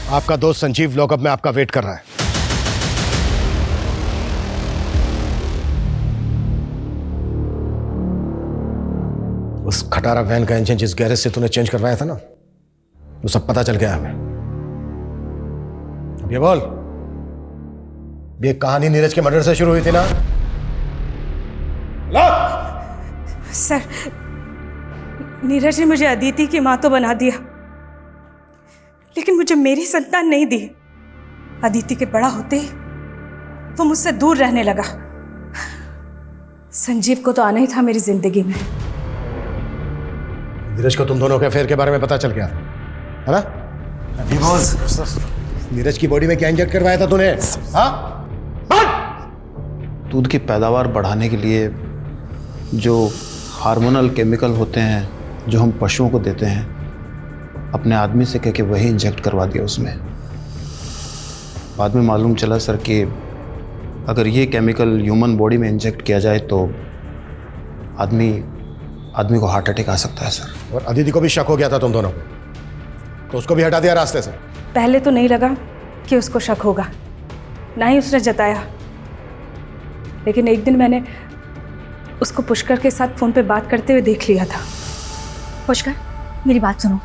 आपका दोस्त संजीव लॉकअप में आपका वेट कर रहा है। उस खटारा वैन का इंजन जिस गैरेज से तूने चेंज करवाया था ना, वो सब पता चल गया हमें। अब ये बोल, ये कहानी नीरज के मर्डर से शुरू हुई थी ना? सर नीरज ने मुझे अदिति की मां तो बना दिया, लेकिन मुझे मेरी संतान नहीं दी। अदिति के बड़ा होते ही वो मुझसे दूर रहने लगा। संजीव को तो आना ही था मेरी जिंदगी में। नीरज को तुम दोनों के अफेयर के बारे में पता चल गया है ना? नीरज की बॉडी में क्या इंजेक्ट करवाया था तूने? हाँ? दूध की पैदावार बढ़ाने के लिए जो हार्मोनल केमिकल होते हैं जो हम पशुओं को देते हैं, अपने आदमी से कह के वही इंजेक्ट करवा दिया उसमें। बाद में मालूम चला सर कि अगर ये केमिकल ह्यूमन बॉडी में इंजेक्ट किया जाए तो आदमी को हार्ट अटैक आ सकता है सर। और अदिति को भी शक हो गया था तुम दोनों को, तो उसको भी हटा दिया रास्ते से? पहले तो नहीं लगा कि उसको शक होगा, ना ही उसने जताया, लेकिन एक दिन मैंने उसको पुष्कर के साथ फोन पे बात करते हुए देख लिया था। पुष्कर, मेरी बात सुनो।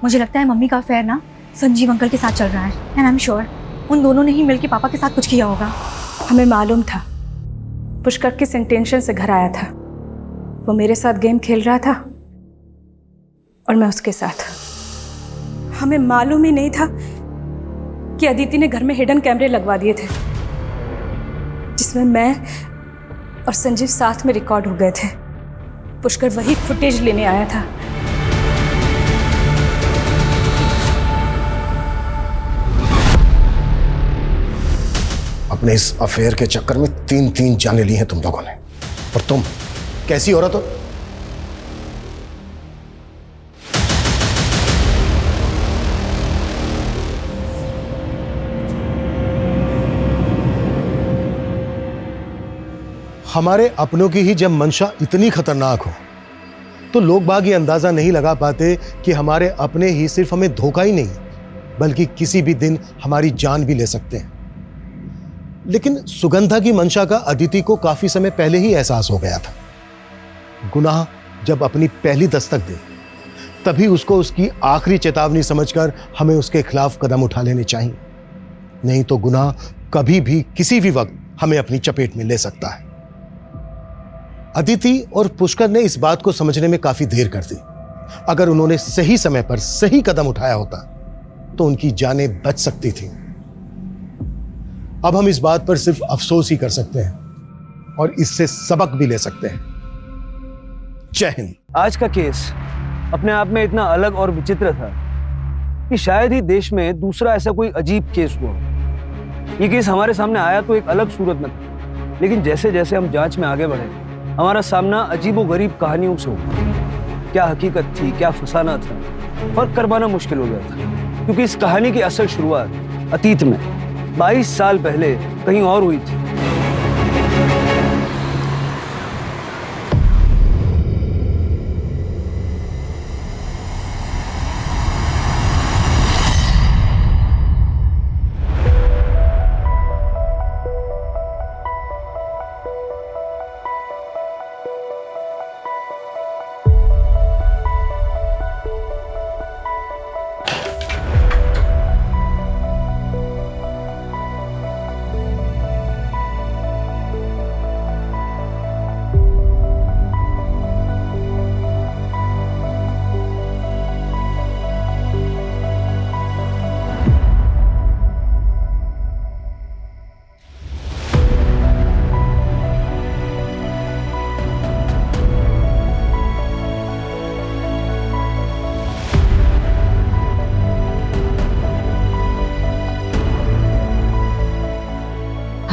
मुझे लगता है मम्मी का अफेयर ना संजीव अंकल के साथ चल रहा है, एंड आई एम श्योर उन दोनों ने ही मिलकर पापा के साथ कुछ किया होगा। हमें मालूम था पुष्कर किस इंटेंशन से घर आया था। वो मेरे साथ गेम खेल रहा था और मैं उसके साथ। हमें मालूम ही नहीं था कि अदिति ने घर में हिडन कैमरे लगवा दिए थे जिसमें मैं और संजीव साथ में रिकॉर्ड हो गए थे। पुष्कर वही फुटेज लेने आया था। अपने इस अफेयर के चक्कर में 3 जाने ली हैं तुम लोगों ने। और तुम कैसी औरत हो? हमारे अपनों की ही जब मंशा इतनी खतरनाक हो तो लोग बाग ये अंदाजा नहीं लगा पाते कि हमारे अपने ही सिर्फ हमें धोखा ही नहीं बल्कि किसी भी दिन हमारी जान भी ले सकते हैं। लेकिन सुगंधा की मंशा का अदिति को काफी समय पहले ही एहसास हो गया था। गुनाह जब अपनी पहली दस्तक दे तभी उसको उसकी आखिरी चेतावनी समझकर हमें उसके खिलाफ कदम उठा लेने चाहिए, नहीं तो गुनाह कभी भी किसी भी वक्त हमें अपनी चपेट में ले सकता है। अदिति और पुष्कर ने इस बात को समझने में काफी देर कर दी। अगर उन्होंने सही समय पर सही कदम उठाया होता तो उनकी जानें बच सकती थी। अब हम इस बात पर सिर्फ अफसोस ही कर सकते हैं और इससे सबक भी ले सकते हैं। जय हिंद। आज का केस अपने आप में इतना अलग और विचित्र था कि शायद ही देश में दूसरा ऐसा कोई अजीब केस हुआ। ये केस हमारे सामने आया तो एक अलग सूरत में था, लेकिन जैसे जैसे हम जांच में आगे बढ़े हमारा सामना अजीबोगरीब कहानियों से हुआ। क्या हकीकत थी, क्या फसाना था, फर्क कर पाना मुश्किल हो गया था, क्योंकि इस कहानी की असल शुरुआत अतीत में 22 साल पहले कहीं और हुई थी।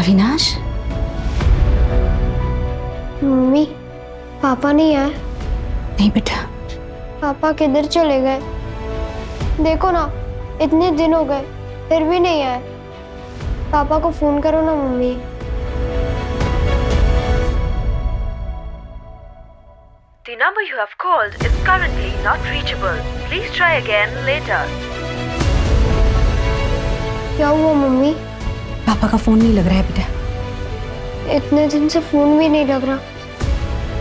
अविनाश, मम्मी पापा नहीं आए? नहीं बेटा। पापा किधर चले गए? देखो ना, इतने दिन हो गए फिर भी नहीं आए। पापा को फोन करो ना mummy. The number you have called is currently not reachable. Please try again later. क्या हुआ मम्मी? पापा का फोन नहीं लग रहा है बेटा। इतने दिन से फोन भी नहीं लग रहा।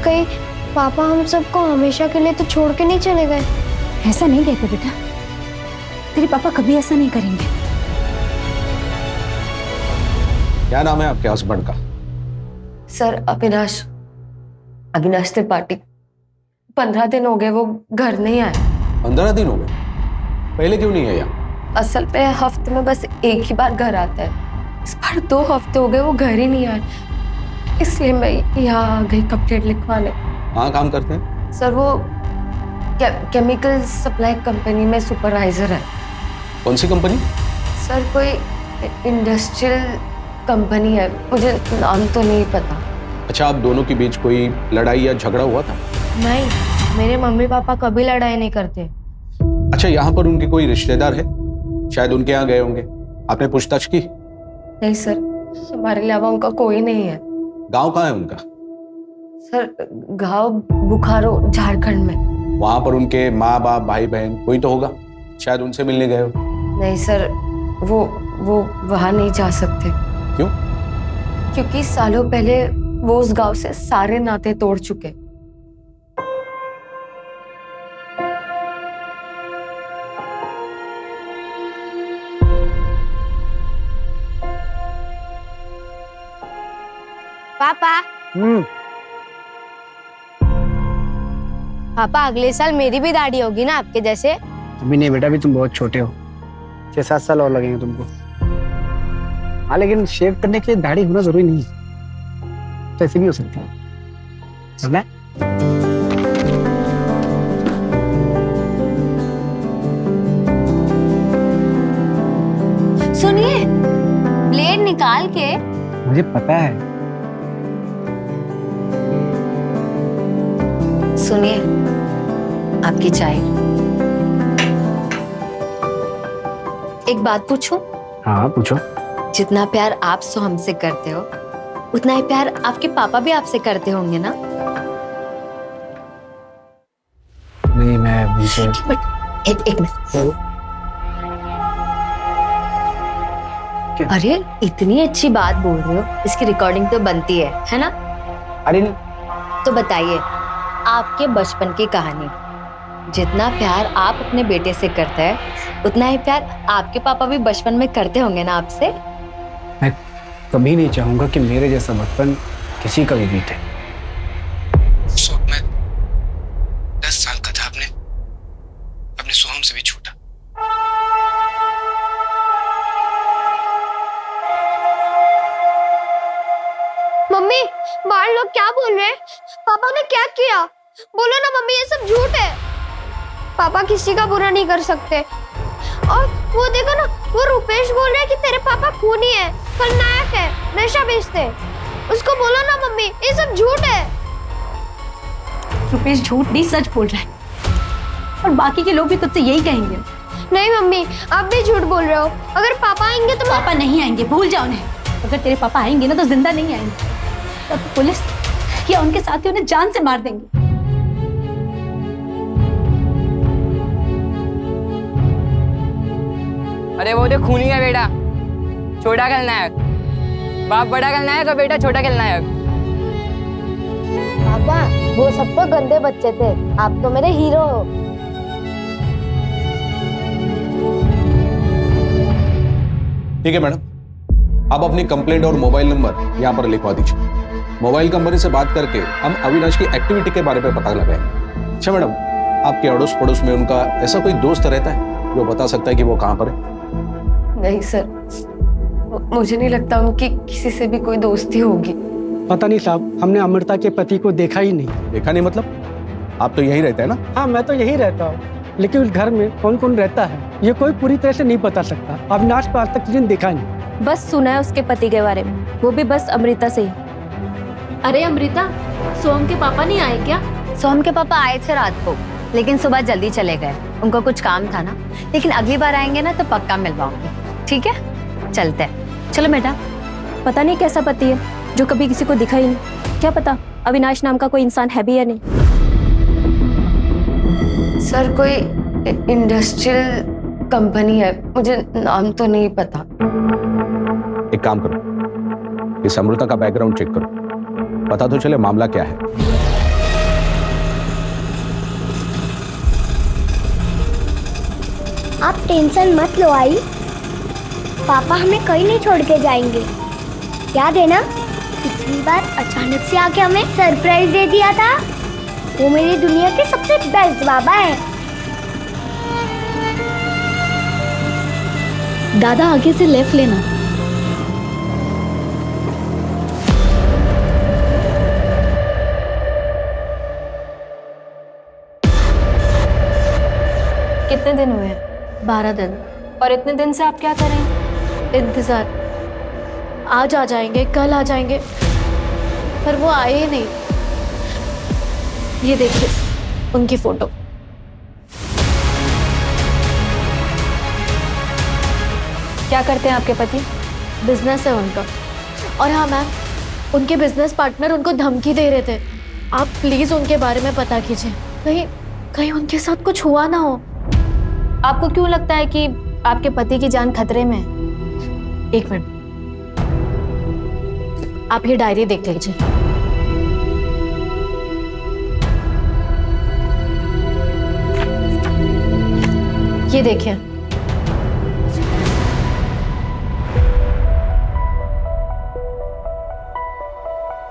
कहीं पापा हम सबको हमेशा के लिए तो छोड़ के नहीं चले गए? ऐसा नहीं कहते बेटा, तेरे पापा कभी ऐसा नहीं करेंगे। क्या नाम है आपके हस्बैंड का? सर अविनाश, अविनाश त्रिपाठी। 15 दिन हो गए वो घर नहीं आए। 15 दिन हो गए? पहले क्यों नहीं है यहाँ? असल पे हफ्ते में बस एक ही बार घर आता है। इस बार 2 हफ्ते हो गए वो घर ही नहीं आए, इसलिए मैं यहाँ आ गई कंप्लेंट लिखवाने। कहाँ काम करते हैं? सर वो केमिकल सप्लाई कंपनी में सुपरवाइजर है। कौन सी कंपनी? सर कोई इंडस्ट्रियल कंपनी है, मुझे नाम तो नहीं पता। अच्छा, आप दोनों के बीच कोई लड़ाई या झगड़ा हुआ था? नहीं, मेरे मम्मी पापा कभी लड़ाई नहीं करते। अच्छा, यहाँ पर उनके कोई रिश्तेदार है? शायद उनके यहाँ गए होंगे, आपने पूछताछ की? नहीं सर, हमारे अलावा उनका कोई नहीं है। गांव कहाँ है उनका? सर गांव बुखारो, झारखंड में। वहां पर उनके माँ बाप भाई बहन कोई तो होगा, शायद उनसे मिलने गए हो। नहीं सर, वो वहां नहीं जा सकते। क्यों? क्योंकि सालों पहले वो उस गांव से सारे नाते तोड़ चुके। पापा पापा, अगले साल मेरी भी दाढ़ी होगी ना आपके जैसे? अभी नहीं बेटा, अभी तुम बहुत छोटे हो। 6-7 साल और लगेंगे तुमको। हाँ, लेकिन शेव करने के लिए दाढ़ी होना जरूरी नहीं है, तो ऐसे भी हो सकती है। समझा? सुनिए, ब्लेड निकाल के। मुझे पता है। सुनिए, आपकी चाय। एक बात पूछूं? हाँ पूछो। जितना प्यार आप सो हमसे करते हो, उतना ही प्यार आपके पापा भी आपसे करते होंगे ना? नहीं, मैं उनसे एक मिनट। अरे इतनी अच्छी बात बोल रहे हो, इसकी रिकॉर्डिंग तो बनती है ना? अरे तो बताइए आपके बचपन की कहानी। जितना प्यार आप अपने बेटे से करते हैं, उतना ही प्यार आपके पापा भी बचपन में करते होंगे ना आपसे? मैं कभी नहीं चाहूंगा कि मेरे जैसा बचपन किसी का भी बीते। उस वक्त मैं 10 साल का था, अपने सोहम से भी छोटा। मम्मी, बाहर लोग क्या बोल रहे हैं? पापा ने क्या किया? बोलो ना मम्मी, ये सब झूठ है। पापा किसी का बुरा नहीं कर सकते। और वो देखो ना, वो रुपेश बोल रहे हैं कि तेरे पापा खूनी है, खलनायक है, नशा बेचते हैं। उसको बोलो ना मम्मी, ये सब झूठ है। रुपेश झूठ नहीं, सच बोल रहा है, और बाकी के लोग भी तुझसे यही कहेंगे। नहीं मम्मी, आप भी झूठ बोल रहे हो। अगर पापा आएंगे तो पापा नहीं आएंगे, भूल जाओ उन्हें। अगर तेरे पापा आएंगे ना तो जिंदा नहीं आएंगे, तब तो पुलिस या उनके साथी उन्हें जान से मार देंगे। अरे वो जो खूनी है बेटा, छोटा खलनायक। बाप बड़ा खलनायक और बेटा छोटा खलनायक। पापा, वो सब तो गंदे बच्चे थे, आप तो मेरे हीरो हो। ठीक है मैडम, आप अपनी कंप्लेंट और मोबाइल नंबर यहाँ पर लिखवा दीजिए। मोबाइल कंपनी से बात करके हम अविनाश की एक्टिविटी के बारे में पता लगाएंगे। अच्छा मैडम, आपके अड़ोस पड़ोस में उनका ऐसा कोई दोस्त रहता है जो बता सकता है कि वो कहाँ पर है? नहीं सर, मुझे नहीं लगता उनकी किसी से भी कोई दोस्ती होगी। पता नहीं साहब, हमने अमृता के पति को देखा ही नहीं। देखा नहीं मतलब? आप तो यहीं रहते हैं ना? हाँ, मैं तो यहीं रहता हूँ, लेकिन उस घर में कौन कौन रहता है ये कोई पूरी तरह से नहीं बता सकता। अविनाश को आज तक किसी ने देखा नहीं। बस सुना है उसके पति के बारे में, वो भी बस अमृता से ही। अरे अमृता, सोम के पापा नहीं आए क्या? सोम के पापा आए थे रात को, लेकिन सुबह जल्दी चले गए, उनको कुछ काम था ना। लेकिन अगली बार आएंगे ना तो पक्का मिलवाऊंगी, ठीक है? चलते हैं, चलो बेटा। पता नहीं कैसा पति है जो कभी किसी को दिखा ही नहीं। क्या पता अविनाश नाम का कोई इंसान है भी या नहीं। सर कोई इंडस्ट्रियल कंपनी है, मुझे नाम तो नहीं पता। एक काम करो, इस अमृता का बैकग्राउंड चेक करो, पता तो चले मामला क्या है। आप टेंशन मत लो आई, पापा हमें कहीं नहीं छोड़ के जाएंगे। याद है ना, पिछली बार अचानक से आके हमें सरप्राइज दे दिया था। वो मेरी दुनिया के सबसे बेस्ट बाबा है। दादा आगे से लेफ्ट लेना। कितने दिन हुए? 12 दिन। और इतने दिन से आप क्या कर रहे हैं? इंतजार, आज आ जाएंगे, कल आ जाएंगे, पर वो आए ही नहीं। ये देखिए उनकी फोटो। क्या करते हैं आपके पति? बिजनेस है उनका। और हाँ मैम, उनके बिजनेस पार्टनर उनको धमकी दे रहे थे। आप प्लीज उनके बारे में पता कीजिए, कहीं कहीं उनके साथ कुछ हुआ ना हो। आपको क्यों लगता है कि आपके पति की जान खतरे में है? एक मिनट, आप ये डायरी देख लीजिए। ये देखिए,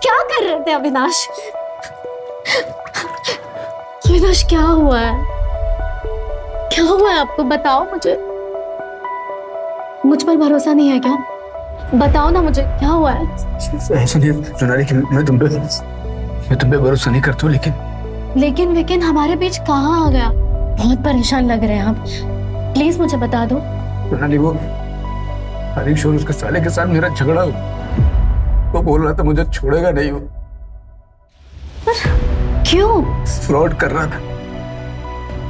क्या कर रहे थे अविनाश? अविनाश क्या हुआ है? क्या हुआ है आपको? बताओ मुझे। मुझ पर भरोसा नहीं है क्या? बताओ ना मुझे, क्या हुआ है? ऐसा नहीं सोनाली कि मैं तुम पे भरोसा नहीं करता हूँ, लेकिन हमारे बीच कहाँ आ गया? बहुत परेशान लग रहे हैं आप, प्लीज मुझे बता दो। सोनाली, वो हरीश और उसके साले के साथ मेरा झगड़ा हो, वो बोल रहा था मुझे छोड़ेगा नहीं। वो क्यों? फ्रॉड कर रहा था।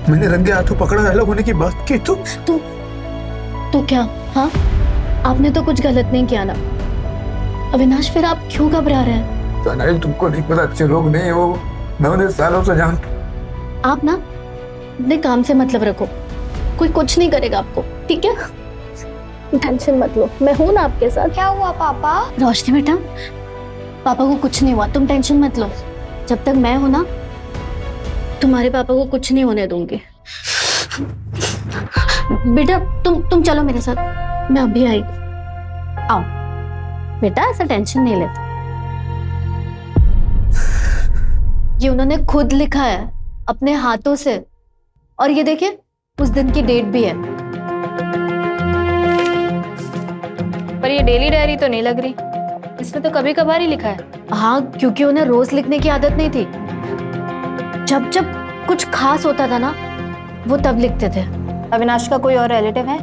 मैंने रंगे हाथों पकड़ा, अलग होने की बात की तो क्या? हाँ, आपने तो कुछ गलत नहीं किया ना अविनाश, फिर आप क्यों घबरा रहे हैं? सोनाली, तुमको नहीं पता, अच्छे लोग नहीं हो, मैं उन्हें सालों से जानता। आप ना अपने काम से मतलब रखो, कोई कुछ नहीं करेगा आपको, ठीक है? टेंशन मत लो, मैं हूं ना आपके साथ। क्या हुआ पापा? रोशनी बेटा, पापा को कुछ नहीं हुआ, तुम टेंशन मत लो। जब तक मैं हूं ना, तुम्हारे पापा को कुछ नहीं होने दूंगी। बेटा तुम चलो मेरे साथ, मैं अभी आई। आओ बेटा, ऐसा टेंशन नहीं लेते। ये उन्होंने खुद लिखा है अपने हाथों से, और ये देखिए उस दिन की डेट भी है। पर ये डेली डायरी तो नहीं लग रही, इसने तो कभी कभार ही लिखा है। हाँ, क्योंकि उन्हें रोज लिखने की आदत नहीं थी। जब जब कुछ खास होता था ना, वो तब लिखते थे। अविनाश का कोई और रिलेटिव है?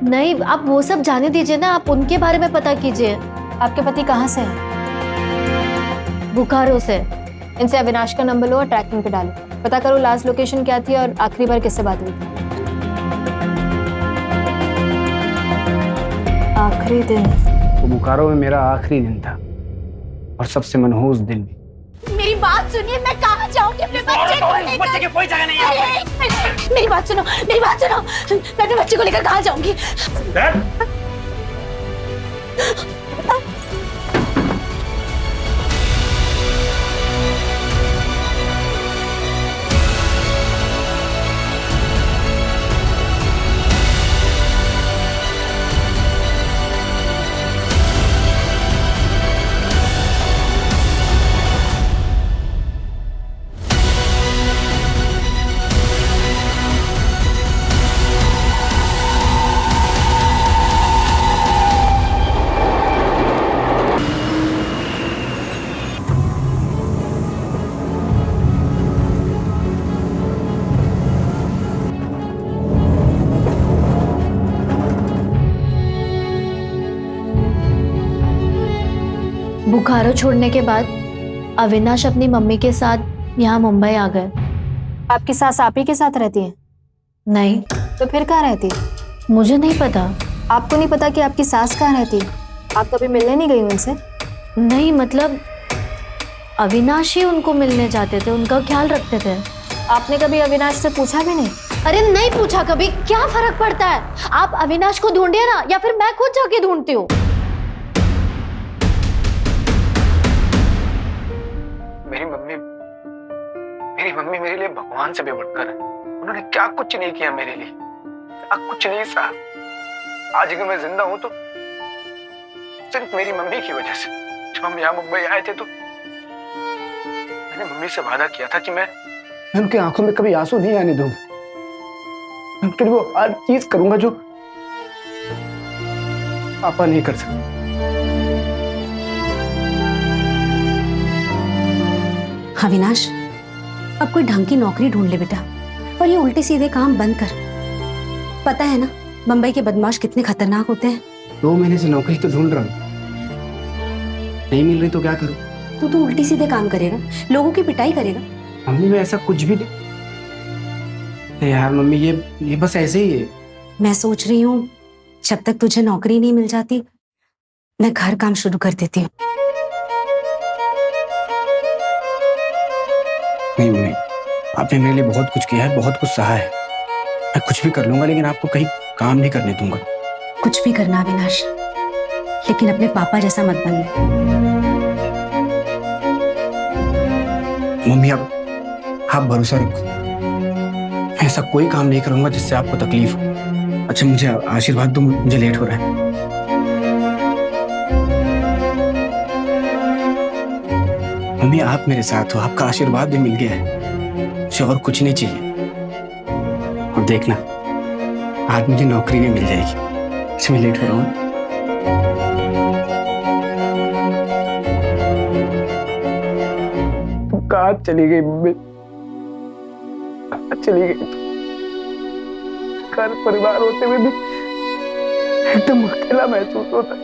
नहीं, आप वो सब जाने दीजिए ना, आप उनके बारे में पता कीजिए। आपके पति कहाँ से है? बोकारो से। इनसे अविनाश का नंबर लो और ट्रैकिंग पे डालो, पता करो लास्ट लोकेशन क्या थी और आखिरी बार किससे बात हुई थी। आखिरी दिन तो बोकारो में मेरा आखिरी दिन था, और सबसे मनहूस दिन भी। मेरी बात सुनिए, मैं कहाँ जाऊंगी अपने बच्चे को लेकर? बच्चे की कोई जगह नहीं है। मेरी बात सुनो, मैं अपने बच्चे को लेकर कहाँ जाऊंगी? बुखारो छोड़ने के बाद अविनाश अपनी मम्मी के साथ यहाँ मुंबई आ गए। आपकी सास आप ही के साथ रहती है? नहीं। तो फिर कहाँ रहती है? मुझे नहीं पता। आपको नहीं पता कि आपकी सास कहाँ रहती है? आप कभी मिलने नहीं गई उनसे? नहीं, मतलब अविनाश ही उनको मिलने जाते थे, उनका ख्याल रखते थे। आपने कभी अविनाश से पूछा भी नहीं? अरे नहीं पूछा कभी, क्या फर्क पड़ता है? आप अविनाश को ढूंढिए ना, या फिर मैं खुद जाके ढूंढती हूँ। मेरी मम्मी मेरे लिए भगवान से भी बढ़कर है। उन्होंने क्या कुछ नहीं किया मेरे लिए, क्या कुछ नहीं सहा। आज अगर मैं जिंदा हूं तो सिर्फ मेरी मम्मी की वजह से। जब हम यहाँ मुंबई आए थे तो मैंने मम्मी से वादा किया था कि मैं उनकी आंखों में कभी आंसू नहीं आने दूंगा। मैं उनके लिए वो हर चीज करूंगा जो पापा नहीं कर सकते। अविनाश, अब कोई ढंग की नौकरी ढूंढ ले बेटा, और ये उल्टे सीधे काम बंद कर। पता है ना मुंबई के बदमाश कितने खतरनाक होते हैं। 2 महीने से नौकरी तो ढूंढ रहा हूँ, नहीं मिल रही तो क्या करूँ? तू उल्टी सीधे काम करेगा, लोगों की पिटाई करेगा। मम्मी मैं ऐसा कुछ भी नहीं। यार मम्मी ये बस ऐसे ही है। मैं सोच रही हूँ जब तक तुझे नौकरी नहीं मिल जाती मैं घर काम शुरू कर देती हूँ। नहीं मम्मी, आपने मेरे लिए बहुत कुछ किया है, बहुत कुछ सहा है। मैं कुछ भी कर लूंगा, लेकिन आपको कहीं काम नहीं करने दूंगा। कुछ भी करना अविनाश, लेकिन अपने पापा जैसा मत बनना। मम्मी आप भरोसा रखो, मैं ऐसा कोई काम नहीं करूंगा जिससे आपको तकलीफ हो। अच्छा मुझे आशीर्वाद दो, मुझे लेट हो रहा है। मम्मी आप मेरे साथ हो, आपका आशीर्वाद भी मिल गया है, मुझे और कुछ नहीं चाहिए। और देखना आज मुझे नौकरी भी मिल जाएगी। अच्छा मैं लेट हो रहा हूँ। तुम कहाँ चली गई मम्मी? कहाँ चली गई? घर परिवार होते हुए भी एकदम अकेला महसूस होता।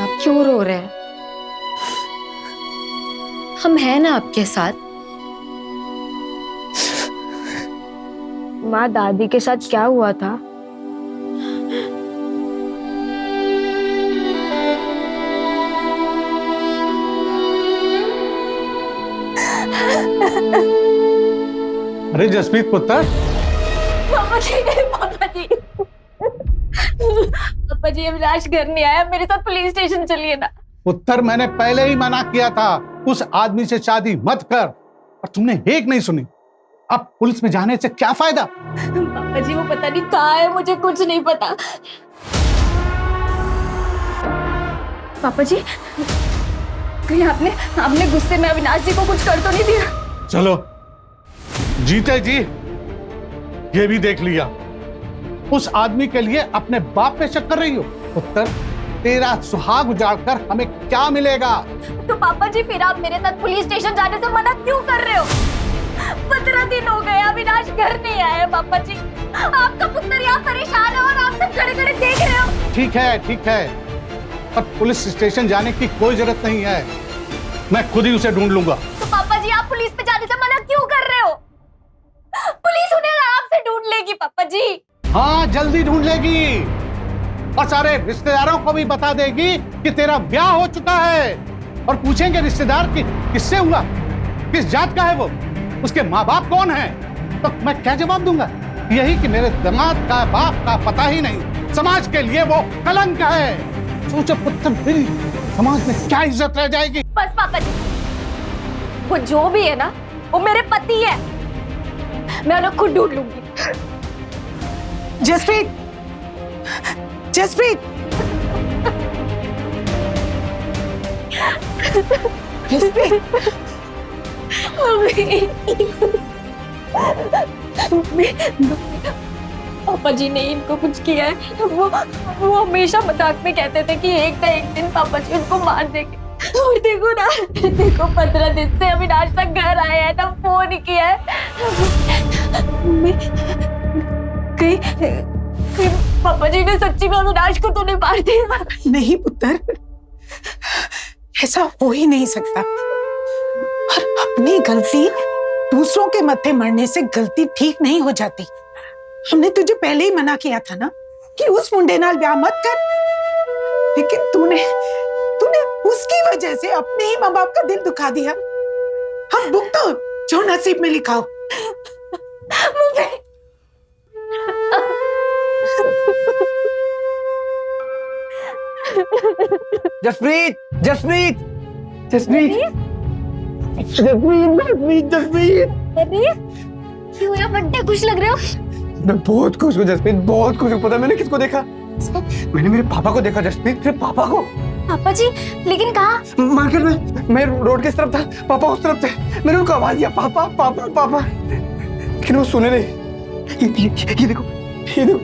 आप क्यों रो रहे हैं? हम हैं ना आपके साथ। माँ दादी के साथ क्या हुआ था? अरे जसप्रीत पुत्र। पापा जी, पापा जी, पापा जी अविनाश घर नहीं आया, मेरे साथ पुलिस स्टेशन चलिए ना। पुत्र मैंने पहले ही मना किया था उस आदमी से शादी मत कर, और तुमने एक नहीं सुनी। अब पुलिस में जाने से क्या फायदा? पापा जी वो पता नहीं कहाँ है, मुझे कुछ नहीं पता। पापा जी कहीं आपने गुस्से में अविनाश जी को कुछ कर तो नहीं दिया? चलो जीते जी ये भी देख लिया। उस आदमी के लिए अपने बाप पे शक कर रही हो। पुत्र तेरा सुहाग उजाड़कर हमें क्या मिलेगा? तो पापा जी फिर आप मेरे साथ पुलिस स्टेशन जाने से मना क्यों कर रहे हो? 15 दिन हो गए अविनाश घर नहीं आया। पापा जी आपका पुत्र यहाँ परेशान है और आप सब खड़े खड़े देख रहे हो। ठीक है, पर पुलिस स्टेशन जाने की कोई जरूरत नहीं है, मैं खुद ही उसे ढूंढ लूंगा। तो पापा जी आप पुलिस पे जाने से मना क्यों कर रहे हो? पुलिस उन्हें आपसे ढूंढ लेगी पापा जी। हाँ जल्दी ढूंढ लेगी, और सारे रिश्तेदारों को भी बता देगी कि तेरा ब्याह हो चुका है। और पूछेंगे रिश्तेदार कि किससे हुआ, किस जात का है वो, उसके माँ बाप कौन है, तो मैं क्या जवाब दूंगा? यही कि मेरे दामाद का बाप का पता ही नहीं, समाज के लिए वो कलंक है। सोचो पुत्र फिर समाज में क्या इज्जत रह जाएगी? बस पापा जी वो जो भी है ना वो मेरे पति है, मैं उन्हें खुद ढूंढ लूंगी। जसप्रीत, जसप्रीत, जसप्रीत, पापा जी ने इनको कुछ किया है। वो हमेशा मजाक में कहते थे कि एक ना एक दिन पापा जी उनको मार देंगे। और देखो ना, देखो 15 दिन से अविनाश तक घर आए हैं ना फोन किया है। कहीं पापा जी ने सच्ची में अविनाश को तो नहीं मार दिया? नहीं पुत्र, ऐसा हो ही नहीं सकता। और अपनी गलती दूसरों के मत्थे मरने से गलती ठीक नहीं हो जाती। हमने तुझे पहले ही मना किया था ना कि उस मुंडे नाल ब्याह मत कर, लेकिन तूने उसकी वजह से अपने ही माँ बाप का दिल दुखा दिया। हम भुगतो जो नसीब में लिखा हो। जसप्रीत, जसप्रीत, जसप्रीत, जसप्रीत, जसप्रीत, क्यों यार बड्डे खुश लग रहे हो? मैं बहुत खुश हूँ जसप्रीत, बहुत खुश हूँ। पता है मैंने किसको देखा? मैंने मेरे पापा को देखा जसप्रीत, मेरे पापा को। पापा जी? लेकिन कहाँ? मार्केट में। मैं रोड के इस तरफ था, पापा उस तरफ थे। मैंने उनको आवाज दिया, पापा पापा पापा, लेकिन वो सुने नहीं। ये देखो, ये देखो,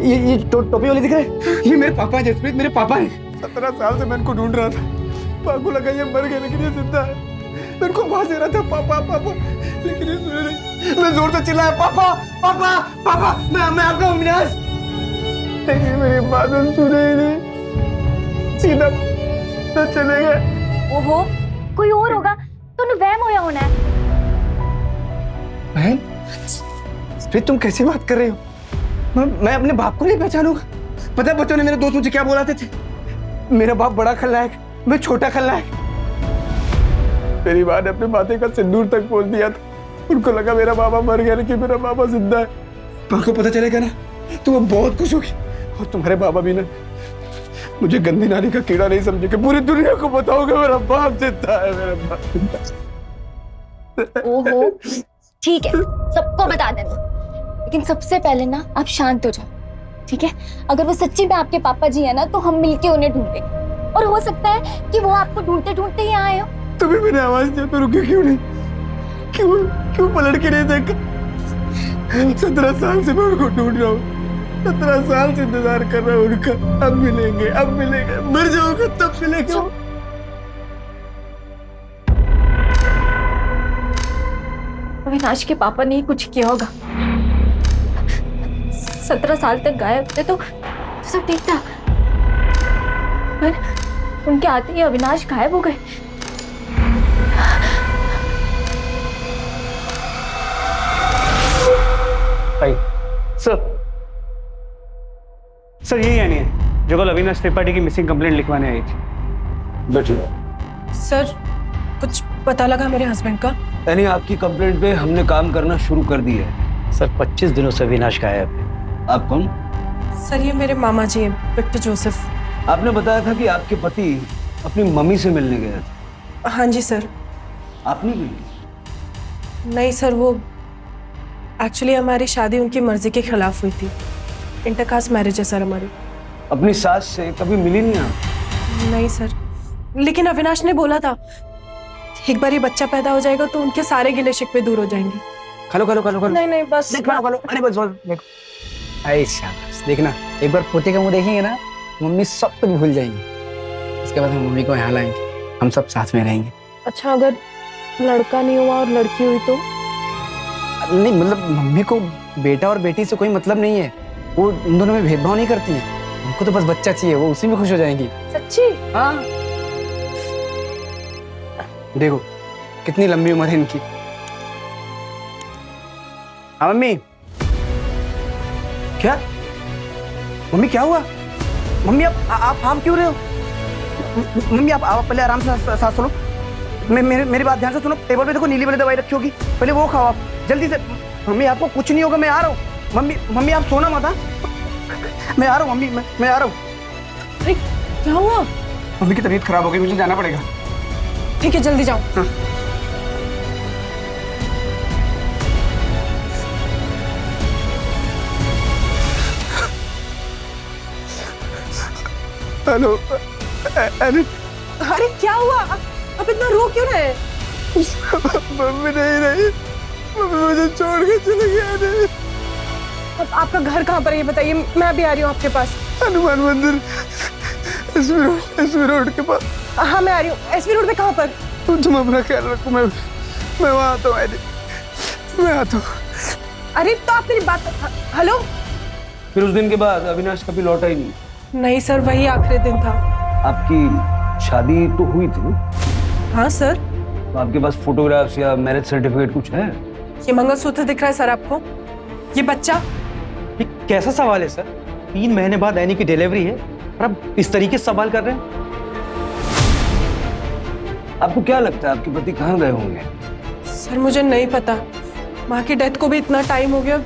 ये टोपी वाले दिख रहे हैं? ये मेरे पापा है जसप्रीत, मेरे पापा हैं। 17 साल से मैं इनको ढूंढ रहा था। पापा को लगा ये मर गए, लेकिन ये जिंदा है। मैं इनको आवाज दे रहा था, पापा पापा, लेकिन ये सुने नहीं। मैं जोर से चिल्लाया, पापा पापा पापा, मैं आपका अविनाश। लेकिन मेरी बात सुने ही नहीं, सीधा चले गए। ओहो, कोई और होगा तो वहम होया होना है। बहन, जसप्रीत तुम कैसी बात कर रहे हो? मैं अपने बाप को नहीं पहचानूंगा। पता है बच्चों ने मेरे दोस्त मुझे क्या बोलाते थे? मेरा बाप बड़ा खलनायक, मैं छोटा खलनायक। मेरी माँ ने अपने माथे का सिंदूर तक पहुंच दिया था। उनको लगा मेरा बाबा मर गया, लेकिन मेरा बाबा जिंदा है। माँ को पता चलेगा ना तो वो बहुत खुश होगी। और तुम्हारे बाबा भी ना मुझे गंदी नाली का कीड़ा नहीं समझेगा। पूरी दुनिया को बताओगे मेरा बाप जिंदा है, मेरा बाप जिंदा है। ओहो, ठीक है, सबको बता देना, लेकिन सबसे पहले ना आप शांत हो जाओ, ठीक है? अगर वो सच्ची में आपके पापा जी है ना तो हम मिलके उन्हें ढूंढेंगे, और हो सकता है कि वो आपको ढूंढते ढूंढते ही आए हो। तुम्हें मैंने आवाज दिया तो रुके क्यों नहीं? क्यों पलट के नहीं देखा? 17 साल से मैं उनको ढूंढ रहा हूँ, 17 साल से इंतजार कर रहा हूँ उनका। अब मिलेंगे, अब मिलेंगे, मर जाऊंगा तब मिलेंगे। अविनाश के पापा ने ही कुछ किया होगा। 17 साल तक गायब थे तो सब ठीक था, पर उनके आते ही अविनाश गायब हो गए। सर यही यानी है जो कल अविनाश त्रिपाठी की मिसिंग कंप्लेंट लिखवाने आई थी। बैठिए। सर कुछ पता लगा मेरे हस्बैंड का? यानी आपकी कंप्लेंट पे हमने काम करना शुरू कर दिया है। सर 25 दिनों से अविनाश गायब है। आप कौन? सर ये मेरे मामा जी हैं, विक्टर जोसेफ। आपने बताया था कि आपके पति अपनी मम्मी से मिलने गए थे। हाँ जी सर। आप नहीं गई? नहीं सर, वो एक्चुअली हमारी शादी उनकी मर्जी के खिलाफ हुई थी। इंटरकास्ट मैरिज है सर हमारी। अपनी सास से कभी मिली नहीं आप? नहीं सर, लेकिन अविनाश ने बोला था एक बार ये बच्चा पैदा हो जाएगा तो उनके सारे गिले शिकवे दूर हो जाएंगे। खलो खलो खलो खलो। नहीं बस खलो। अरे बस देखो, ऐ शाबाश, देखना एक बार पोते का मुंह देखेंगे ना, मम्मी सब कुछ भूल जाएंगी। उसके बाद हम मम्मी को यहाँ लाएंगे, हम सब साथ में रहेंगे। अच्छा, अगर लड़का नहीं हुआ और लड़की हुई तो? नहीं मतलब मम्मी को बेटा और बेटी से कोई मतलब नहीं है, वो उन दोनों में भेदभाव नहीं करती है। उनको तो बस बच्चा चाहिए, वो उसी में खुश हो जाएंगी। सच्ची? हाँ, देखो कितनी लंबी उम्र है इनकी। हाँ मम्मी। क्या मम्मी, क्या हुआ? मम्मी आप क्यों रहे हो? मम्मी आप पहले आराम से सांस लो। मेरी बात ध्यान से सुनो। टेबल पे देखो नीली वाली दवाई रखी होगी, पहले वो खाओ आप जल्दी से। मम्मी आपको कुछ नहीं होगा, मैं आ रहा हूँ। मम्मी आप सोना मत। मैं आ रहा हूँ मम्मी, मैं आ रहा हूँ। अरे क्या हुआ? मम्मी की तबीयत खराब हो गई, मुझे जाना पड़ेगा। ठीक है, जल्दी जाओ। हाँ। हेलो। अरे क्या हुआ? अब इतना रो क्यों रहे? मम्मी नहीं रही, मम्मी मुझे छोड़ के चले गए। अब आपका घर कहाँ पर है ये बताइए, मैं भी आ रही हूँ आपके पास। हनुमान मंदिर, एसवी रोड के पास। हाँ मैं आ रही हूँ। एसवी रोड पे कहाँ पर? तुम अपना ख्याल रखो, मैं वहाँ आता हूँ। मैं आता हूँ। अरे तो आप मेरी बात हेलो। फिर उस दिन के बाद अविनाश कभी लौटा ही नहीं? नहीं सर, वही आखिरी दिन था। आपकी शादी तो हुई थी ना? हाँ सर। तो आपके पास फोटोग्राफ्स या मैरिज सर्टिफिकेट कुछ है? ये मंगलसूत्र दिख रहा है सर आपको, ये बच्चा। ये कैसा सवाल है सर? 3 महीने बाद एनी की डिलीवरी है और आप इस तरीके से सवाल कर रहे हैं? आपको क्या लगता है आपके पति कहाँ गए होंगे? सर मुझे नहीं पता, माँ की डेथ को भी इतना टाइम हो गया,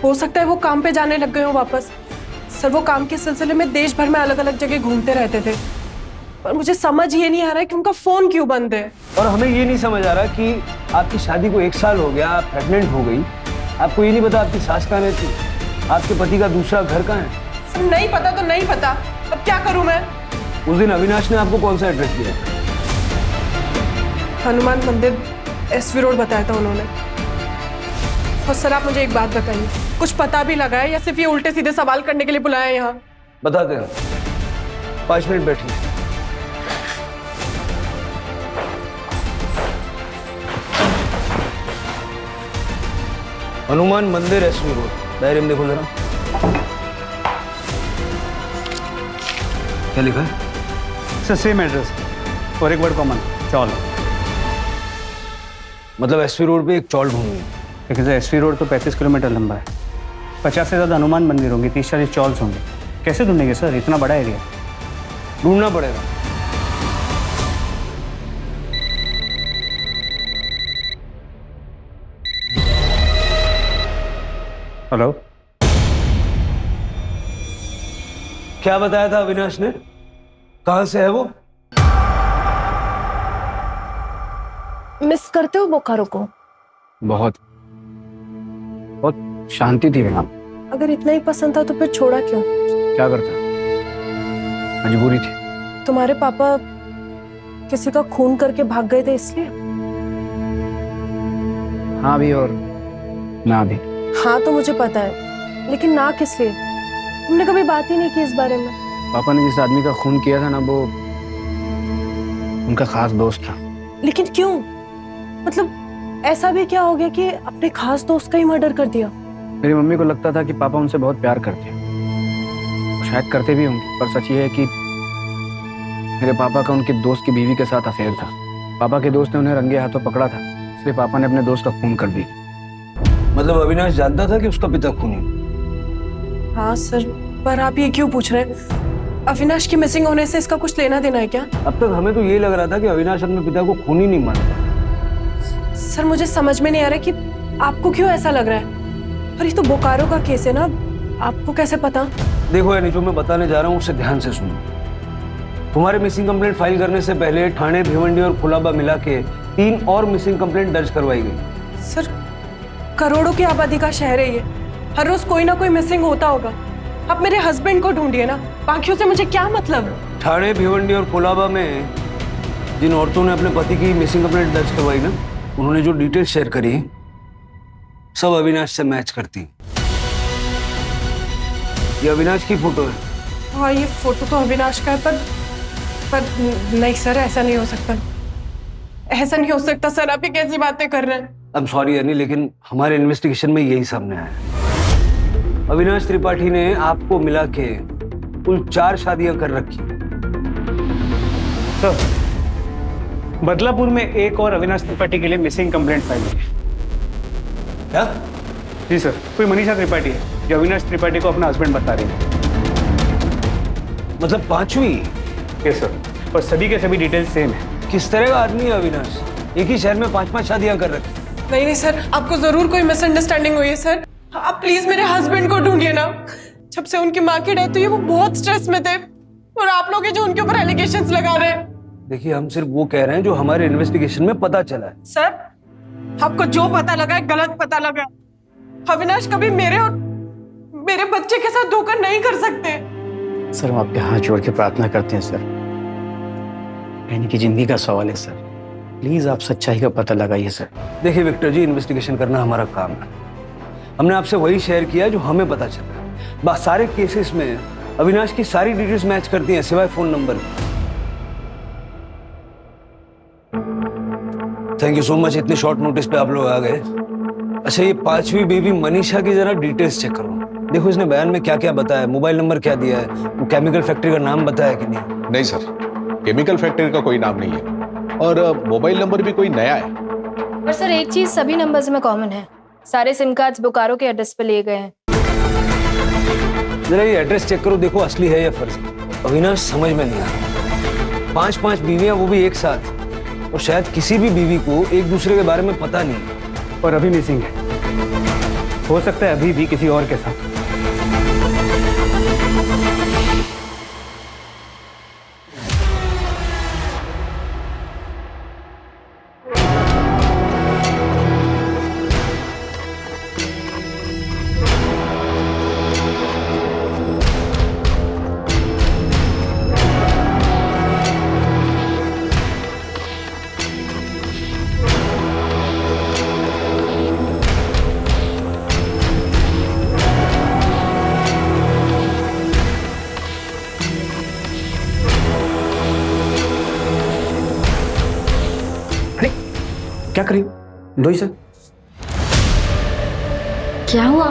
हो सकता है वो काम पे जाने लग गए हो वापस। सर वो काम के सिलसिले में देश भर में अलग अलग जगह घूमते रहते थे, पर मुझे समझ ये नहीं आ रहा है कि उनका फोन क्यों बंद है। और हमें ये नहीं समझ आ रहा कि आपकी शादी को 1 साल हो गया, आप प्रेग्नेंट हो गई, आपको ये नहीं पता आपकी सास कहाँ रहती, आपके पति का दूसरा घर कहाँ है? सर नहीं पता तो नहीं पता, अब क्या करूं मैं? उस दिन अविनाश ने आपको कौन सा एड्रेस दिया? हनुमान मंदिर SV रोड बताया था उन्होंने। और सर आप मुझे एक बात बताइए, कुछ पता भी लगा है या सिर्फ ये उल्टे सीधे सवाल करने के लिए बुलाया है यहाँ? बताते हैं, 5 मिनट बैठिए। हनुमान मंदिर SV रोड, डायरी में देखो जरा, क्या लिखा है? सर सेम एड्रेस और एक वर्ड कॉमन, चौल। मतलब SV रोड पे एक चौल ढूंढनी? लेकिन सर SV रोड तो 35 किलोमीटर लंबा है, 50 से ज़्यादा हनुमान मंदिर होंगे, 30-40 चौल्स होंगे, कैसे ढूंढेंगे सर? इतना बड़ा एरिया ढूंढना पड़ेगा। हेलो, क्या बताया था अविनाश ने? कहां से है वो? मिस करते हो बोकारो को? बहुत शांति थी वहाँ। अगर इतना ही पसंद था तो फिर छोड़ा क्यों? क्या करता, मजबूरी थी। तुम्हारे पापा किसी का खून करके भाग गए थे इसलिए? हाँ भी और ना भी। हाँ तो मुझे पता है, लेकिन ना किस लिए? तुमने कभी बात ही नहीं की इस बारे में। पापा ने जिस आदमी का खून किया था ना, वो उनका खास दोस्त था। लेकिन क्यों? मतलब ऐसा भी क्या हो गया कि अपने खास दोस्त का ही मर्डर कर दिया? मेरी मम्मी को लगता था कि पापा उनसे बहुत प्यार करते हैं, शायद करते भी होंगे, पर सच ये है कि मेरे पापा का उनके दोस्त की बीवी के साथ अफेयर था। पापा के दोस्त ने उन्हें रंगे हाथों पकड़ा था, इसलिए पापा ने अपने दोस्त का खून कर दिया। मतलब अविनाश जानता था कि उसका पिता खूनी? हाँ सर, पर आप ये क्यों पूछ रहे हैं? अविनाश की मिसिंग होने से इसका कुछ लेना देना है क्या? अब तक हमें तो यही लग रहा था कि अविनाश अपने पिता को खूनी नहीं मानता। सर मुझे समझ में नहीं आ रहा कि आपको क्यों ऐसा लग रहा है। पर ये तो बोकारो का केस है ना, आपको कैसे पता? देखो यानी जो मैं बताने जा रहा हूँ उसे ध्यान से सुनो। तुम्हारे मिसिंग कंप्लेंट फाइल करने से पहले ठाणे, भिवंडी और कुलाबा मिला के 3 और मिसिंग कंप्लेंट दर्ज करवाई गई। सर करोड़ों की आबादी का शहर है ये, हर रोज कोई ना कोई मिसिंग होता होगा। आप मेरे हस्बैंड को ढूंढिए ना, बाकियों से मुझे क्या मतलब? ठाणे, भिवंडी और कोलाबा में जिन औरतों ने अपने पति की मिसिंग कंप्लेंट दर्ज करवाई ना, उन्होंने जो डिटेल शेयर करी सब अविनाश से मैच करती। ये अविनाश की फोटो है। हाँ ये फोटो तो अविनाश का है, पर नहीं सर, ऐसा नहीं हो सकता, ऐसा नहीं हो सकता सर। आप ये कैसी बातें कर रहे हैं? I'm sorry यानी, लेकिन हमारे इन्वेस्टिगेशन में यही सामने आया। अविनाश त्रिपाठी ने आपको मिला के कुल 4 शादियां कर रखी। सर बदलापुर में एक और अविनाश त्रिपाठी के लिए मिसिंग कंप्लेंट फाइल हुई। क्या? जी सर, कोई मनीषा त्रिपाठी है जो अविनाश त्रिपाठी को अपना हस्बैंड बता रही है। मतलब 5वीं? यस सर, और सभी के सभी डिटेल्स सेम है। किस तरह का आदमी है अविनाश? एक ही शहर में 5-5 शादियां कर रखी। नहीं सर, आपको जरूर कोई मिसअंडरस्टैंडिंग हुई है सर। आप प्लीज मेरे हस्बैंड को ढूंढिए ना। जब से उनकी माँ की डेथ हुई वो बहुत स्ट्रेस में थे, और आप लोग जो उनके ऊपर एलिगेशंस लगा रहे हैं। देखिए हम सिर्फ वो कह रहे हैं जो हमारे इन्वेस्टिगेशन में पता चला है। सर आपको जो पता लगा है गलत पता लगा। अविनाश कभी मेरे और मेरे बच्चे के साथ धोखा नहीं कर सकते। सर हम आपके हाथ जोड़ के प्रार्थना करते हैं सर, यानी कि जिंदगी का सवाल है सर, प्लीज आप सच्चाई का पता लगाइए सर। देखिए विक्टर जी, इन्वेस्टिगेशन करना हमारा काम है। हमने आपसे वही शेयर किया जो हमें पता चला। बस सारे केसेस में अविनाश की सारी डिटेल्स मैच करती हैं सिवाय फोन नंबर के। थैंक यू सो मच, इतने शॉर्ट नोटिस पे आप लोग आ गए। अच्छा, ये पांचवी बेबी मनीषा की जरा डिटेल्स चेक करो। देखो इसने बयान में क्या क्या बताया, मोबाइल नंबर क्या दिया है, वो केमिकल फैक्ट्री का नाम बताया कि नहीं? नहीं सर, केमिकल फैक्ट्री का कोई नाम नहीं है और मोबाइल नंबर भी कोई नया है। पर सर एक चीज सभी नंबर्स में कॉमन है, सारे सिम कार्ड्स बोकारो के एड्रेस पे लिए गए हैं। जरा ये एड्रेस चेक करो, देखो असली है या फर्जी। अविनाश समझ में नहीं आ रहा। 5-5 बीवियां, वो भी एक साथ, और शायद किसी भी बीवी को एक दूसरे के बारे में पता नहीं। और अभी मिसिंग है, हो सकता है अभी भी किसी और के साथ। क्या करी दो सर? क्या हुआ?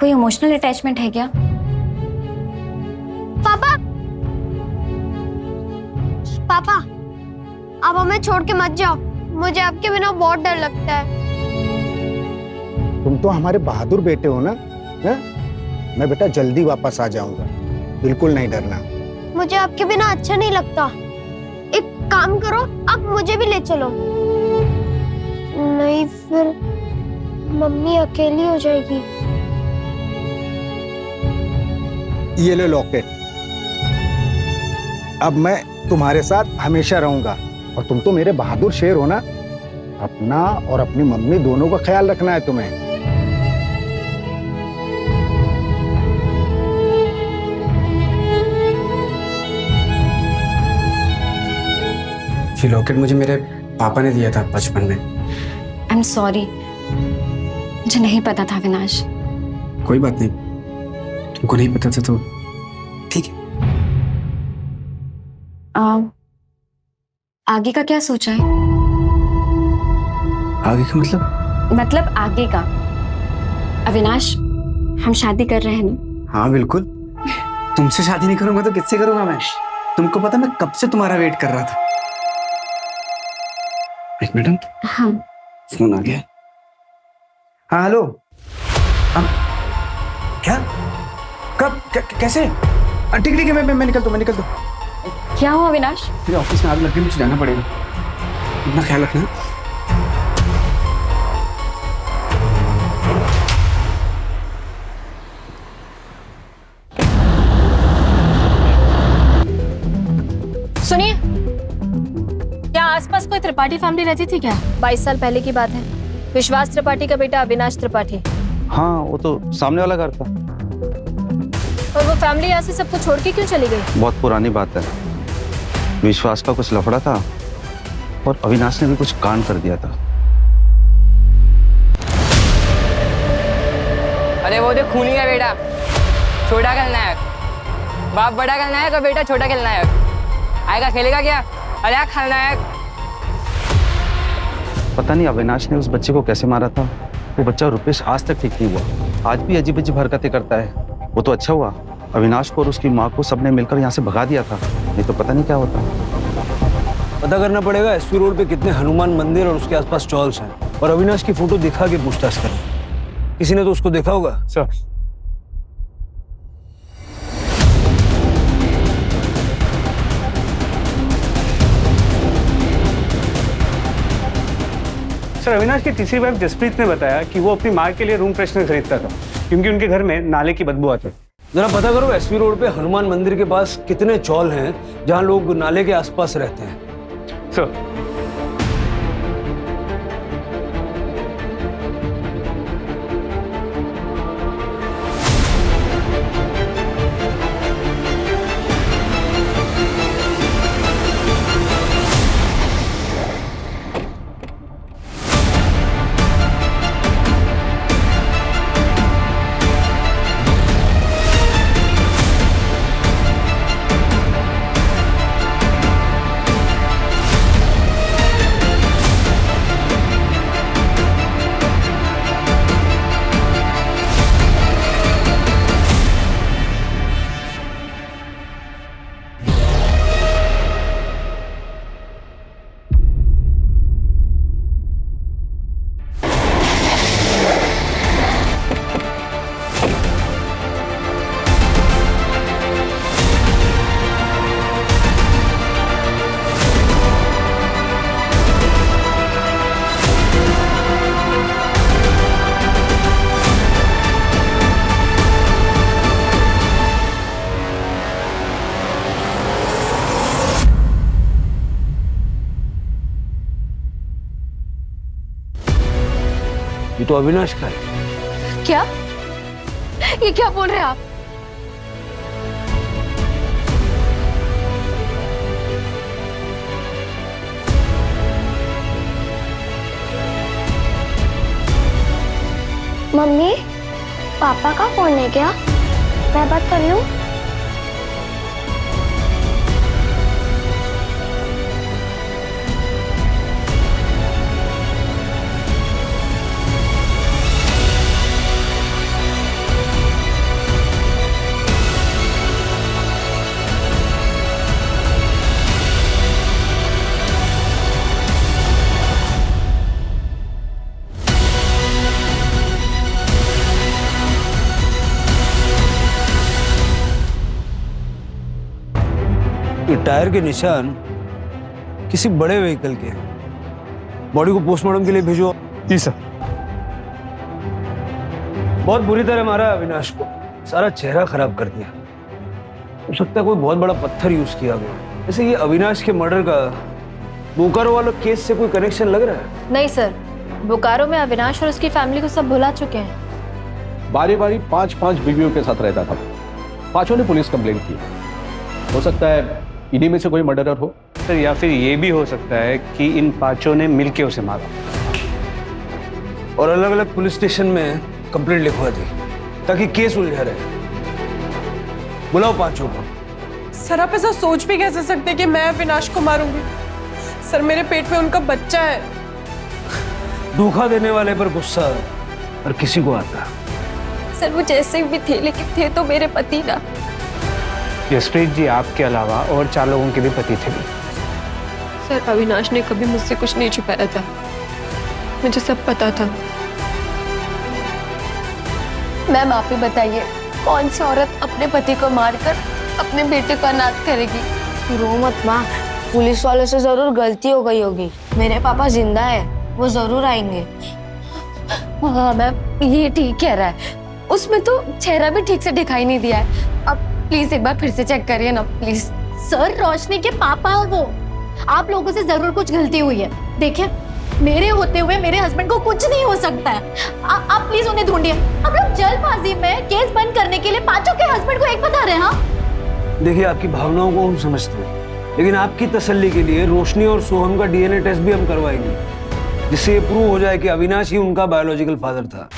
कोई इमोशनल अटैचमेंट है क्या? पापा, पापा, आप हमें छोड़ के मत जाओ, मुझे आपके बिना बहुत डर लगता है। तुम तो हमारे बहादुर बेटे हो ना, है? मैं बेटा जल्दी वापस आ जाऊंगा, बिल्कुल नहीं डरना। मुझे आपके बिना अच्छा नहीं लगता। एक काम करो, आप मुझे भी ले चलो। नहीं फिर मम्मी अकेली हो जाएगी। ये लो लॉकेट, अब मैं तुम्हारे साथ हमेशा रहूंगा और तुम तो मेरे बहादुर शेर हो ना। अपना और अपनी मम्मी दोनों का ख्याल रखना है तुम्हें। ये लॉकेट मुझे मेरे पापा ने दिया था बचपन में। आई एम सॉरी, मुझे नहीं पता था अविनाश। कोई बात नहीं, तुमको नहीं पता था तो ठीक है। आगे का क्या सोचा है? आगे का मतलब आगे का। अविनाश, हम शादी कर रहे हैं ना? हाँ बिल्कुल। तुमसे शादी नहीं करूंगा तो किससे करूंगा मैं? तुमको पता मैं कब से तुम्हारा वेट कर रहा था। एक मिनट। हाँ फोन आ गया। हाँ हेलो। क्या? कब? कैसे? ठीक ठीक है, मैं निकलता हूँ। क्या हुआ अविनाश? मेरे ऑफिस में आग लग गई, मुझे जाना पड़ेगा। अपना ख्याल रखना। सुनिए, क्या आसपास कोई त्रिपाठी फैमिली रहती थी क्या? 22 साल पहले की बात है। विश्वास त्रिपाठी का बेटा अविनाश त्रिपाठी। हाँ, वो तो सामने वाला घर था। और वो फैमिली यहाँ से सबको छोड़ के क्यों चली गई? बहुत पुरानी बात है। विश्वास का कुछ लफड़ा था और अविनाश ने भी कुछ कांड कर दिया था। अरे वो जो खूनी का बेटा, छोटा खलनायक। बाप बड़ा खलनायक और बेटा छोटा खलनायक। आएगा खेलेगा क्या? अरे खलनायक। पता नहीं अविनाश ने उस बच्चे को कैसे मारा था। वो बच्चा रुपेश आज तक ठीक नहीं हुआ, आज भी अजीब अजीब हरकतें करता है। वो तो अच्छा हुआ अविनाश को और उसकी माँ को सबने मिलकर यहाँ से भगा दिया था, नहीं तो पता नहीं क्या होता। पता करना पड़ेगा एसपी रोड पे कितने हनुमान मंदिर और उसके आसपास चौल्स हैं, और अविनाश की फोटो दिखा के पूछताछ करें। किसी ने तो उसको देखा होगा। सर अविनाश की तीसरी वाइफ जसप्रीत ने बताया कि वो अपनी माँ के लिए रूम फ्रेशनर खरीदता था क्योंकि उनके घर में नाले की बदबू आती। जरा पता करो एसपी रोड पे हनुमान मंदिर के पास कितने चौल हैं जहां लोग नाले के आसपास रहते हैं। सर ये तो अविनाश का है। क्या? ये क्या बोल रहे हैं आप? मम्मी, पापा का फोन है क्या? मैं बात कर लूं? ये टायर के निशान किसी बड़े व्हीकल के हैं। बॉडी को पोस्टमार्टम के लिए भेजो। जी सर। बहुत बुरी तरह मारा है अविनाश को, सारा चेहरा खराब कर दिया। हो सकता है कोई बहुत बड़ा पत्थर यूज किया गया। वैसे ये अविनाश के मर्डर का बोकारो वाला केस से कोई कनेक्शन लग रहा है? नहीं सर, बोकारो में अविनाश और उसकी फैमिली को सब भुला चुके हैं। बारी बारी 5-5 बीवियों के साथ रहता था। पांचों ने पुलिस कंप्लेंट की। हो सकता है इन्हीं में से कोई मर्डरर हो सर, या फिर ये भी हो सकता है कि इन पांचों ने मिलके उसे मारा और अलग अलग पुलिस स्टेशन में कंप्लेंट लिखवा दी ताकि केस उलझा रहे। बुलाओ पांचों को। सर आप ऐसा सोच भी कैसे सकते कि मैं अविनाश को मारूंगी? सर मेरे पेट में उनका बच्चा है। धोखा देने वाले पर गुस्सा और किसी को आता। सर वो जैसे भी थे, लेकिन थे तो मेरे पति ना। जसप्रीत जी आपके अलावा और 4 लोगों के भी पति थे। सर अविनाश ने कभी मुझसे कुछ नहीं छुपाया था, मुझे सब पता था। मैम आप ही बताइए, कौन सी औरत अपने पति को मारकर अपने बेटे को अनाथ करेगी? रो मत माँ, पुलिस वालों से जरूर गलती हो गई होगी। मेरे पापा जिंदा है, वो जरूर आएंगे। हाँ मैम ये ठीक कह रहा है, उसमें तो चेहरा भी ठीक से दिखाई नहीं दिया है। अब प्लीज एक बार फिर से चेक करिए ना प्लीज। सर रोशनी के पापा है वो, आप लोगों से जरूर कुछ गलती हुई है। देखिए मेरे होते हुए मेरे हस्बैंड को कुछ नहीं हो सकता है। आप प्लीज उन्हें ढूंढिए। आप लोग जल्दबाजी में केस बंद करने के लिए पांचों के हस्बैंड को एक बता रहे हैं। हाँ देखिए आपकी भावनाओं को हम समझते हैं, लेकिन आपकी तसल्ली के लिए रोशनी और सोहम का डीएनए टेस्ट भी हम करवाएंगे, जिससे ये प्रूव हो जाए कि अविनाश ही उनका बायोलॉजिकल फादर था।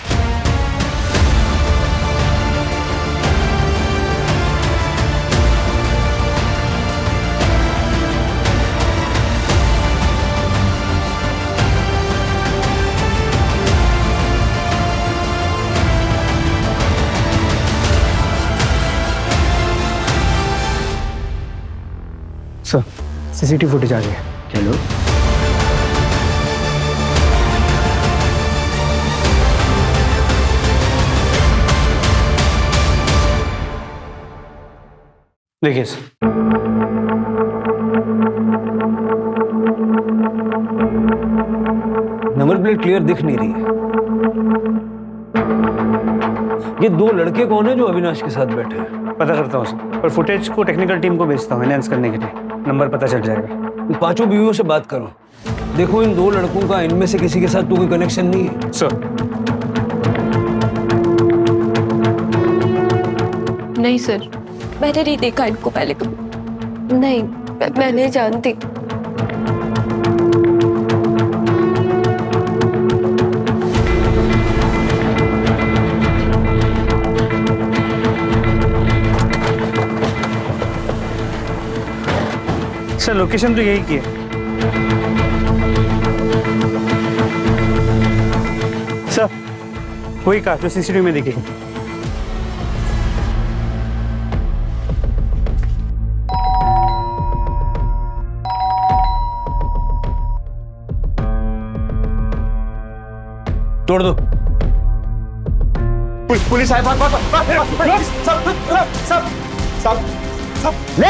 सर सीसीटीवी फुटेज आ गया। चलो देखिए सर, नंबर प्लेट क्लियर दिख नहीं रही है। ये 2 लड़के कौन है जो अविनाश के साथ बैठे हैं? पता करता हूँ सर, और फुटेज को टेक्निकल टीम को भेजता हूँ एनहांस करने के लिए। नंबर पता चल जाएगा। इन पांचों बीवियों से बात करो, देखो इन 2 लड़कों का इनमें से किसी के साथ तो कोई कनेक्शन नहीं है। सर नहीं सर, मैंने नहीं देखा इनको पहले कभी। नहीं मैं नहीं जानती। सर लोकेशन तो यही की है। सर वही कार जो सीसीटीवी में दिखेगी। तोड़ दो। पुलिस आए। सब ले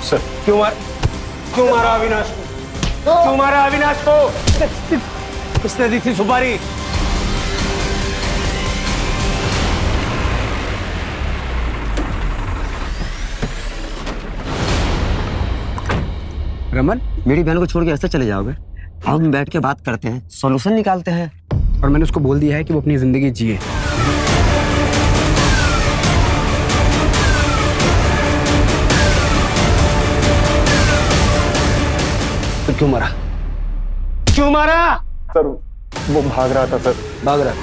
सर क्यों मारा अविनाश को? क्यों मारा अविनाश को? किसने दी थी सुपारी? रमन, मेरी बहन को छोड़ के ऐसे चले जाओगे? हम बैठ के बात करते हैं, सॉल्यूशन निकालते हैं। और मैंने उसको बोल दिया है कि वो अपनी जिंदगी जिए। तो क्यों मारा? क्यों मारा? सर वो भाग रहा था सर। भाग रहा?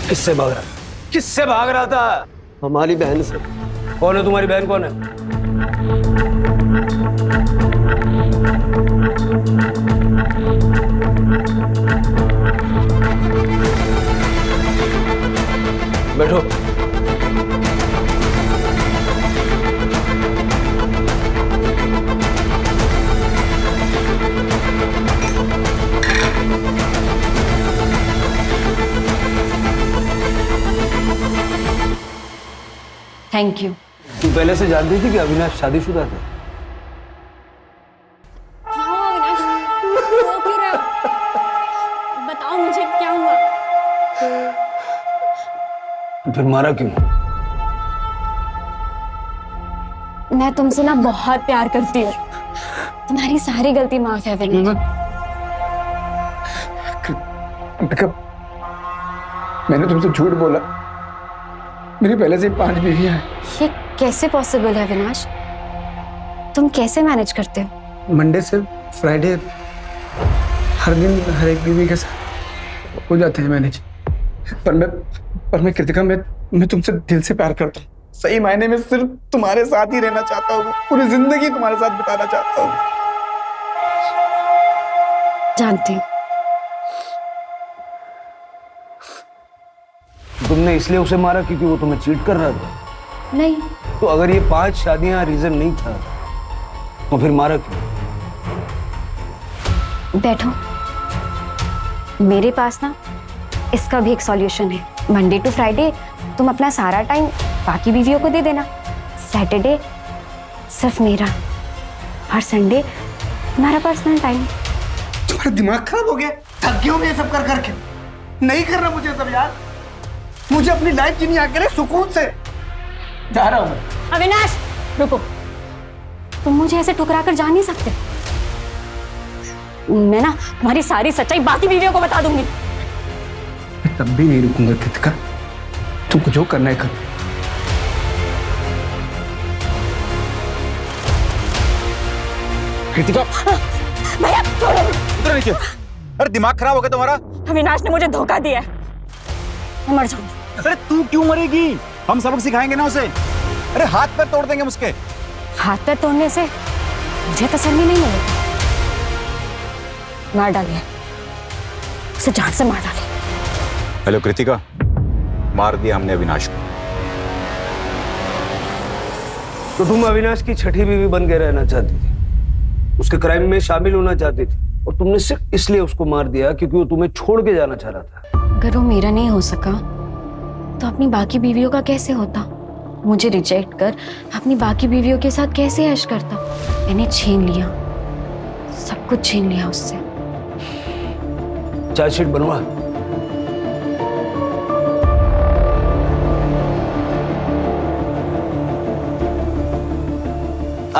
किससे भाग रहा? किससे भाग रहा था? हमारी बहन से। कौन है तुम्हारी बहन? कौन है? बैठो। Thank you. तू पहले से जानती थी कि अविनाश शादीशुदा था? क्या हुआ अविनाश? रो क्यों रहे हो? बताओ मुझे क्या हुआ? फिर मारा क्यों? मैं तुमसे ना बहुत प्यार करती हूँ। तुम्हारी सारी गलती माफ है अविनाश। मैंने तुमसे झूठ बोला। मेरी पहले से 5 बीवियां हैं। ये कैसे पॉसिबल है अविनाश? तुम कैसे मैनेज करते हो? मंडे से फ्राइडे हर दिन हर एक बीवी के साथ हो जाते हैं मैनेज। पर मैं कृतिका, मैं तुमसे दिल से प्यार करता हूँ। सही मायने में सिर्फ तुम्हारे साथ ही रहना चाहता हूँ। पूरी जिंदगी तुम्हारे साथ बिताना चाहता हूँ। जानती हूँ। तुमने इसलिए उसे मारा क्योंकि वो तुम्हें चीट कर रहा था? नहीं। तो अगर ये 5 शादियां रीजन नहीं था तो फिर मारा क्यों? बैठो। मेरे पास ना इसका भी एक सॉल्यूशन है। मंडे टू फ्राइडे तुम अपना सारा टाइम बाकी बीवियों को दे देना। सैटरडे सिर्फ मेरा और संडे तुम्हारा पर्सनल टाइम। तुम्हारा दिमाग खराब हो गया? थक गया हूं मैं ये सब कर करके। नहीं करना मुझे सब यार। मुझे अपनी लाइफ जीनी आके रहे सुकून से। जा रहा हूं मैं। अविनाश रुको, तुम मुझे ऐसे ठुकरा कर जा नहीं सकते। मैं ना तुम्हारी सारी सच्चाई बाकी बीवियों को बता दूंगी। मैं तब भी नहीं रुकूंगा कृतिका। तुमको जो करना है करो। कृतिका भैया छोड़ो। उधर नीचे। अरे दिमाग खराब हो गया तुम्हारा? अविनाश ने मुझे धोखा दिया है। मैं मर जाऊंगी। अरे तू क्यों मरेगी? हम सबक सिखाएंगे ना उसे। अरे हाथ पैर तोड़ देंगे उसके। हाथ पैर तोड़ने से मुझे तसल्ली नहीं मिलेगी। मार डालिए उसे, जान से मार डालिए। हेलो कृतिका, मार दिया हमने अविनाश को। तो तुम अविनाश की छठी बीवी बन के रहना चाहती थी, उसके क्राइम में शामिल होना चाहती थी, और तुमने सिर्फ इसलिए उसको मार दिया क्योंकि वो तुम्हें छोड़ के जाना चाह रहा था। अगर वो मेरा नहीं हो सका तो अपनी बाकी बीवियों का कैसे होता? मुझे रिजेक्ट कर अपनी बाकी बीवियों के साथ कैसे ऐश करता? मैंने छीन लिया, सब कुछ छीन लिया उससे। चार्जशीट बनवा।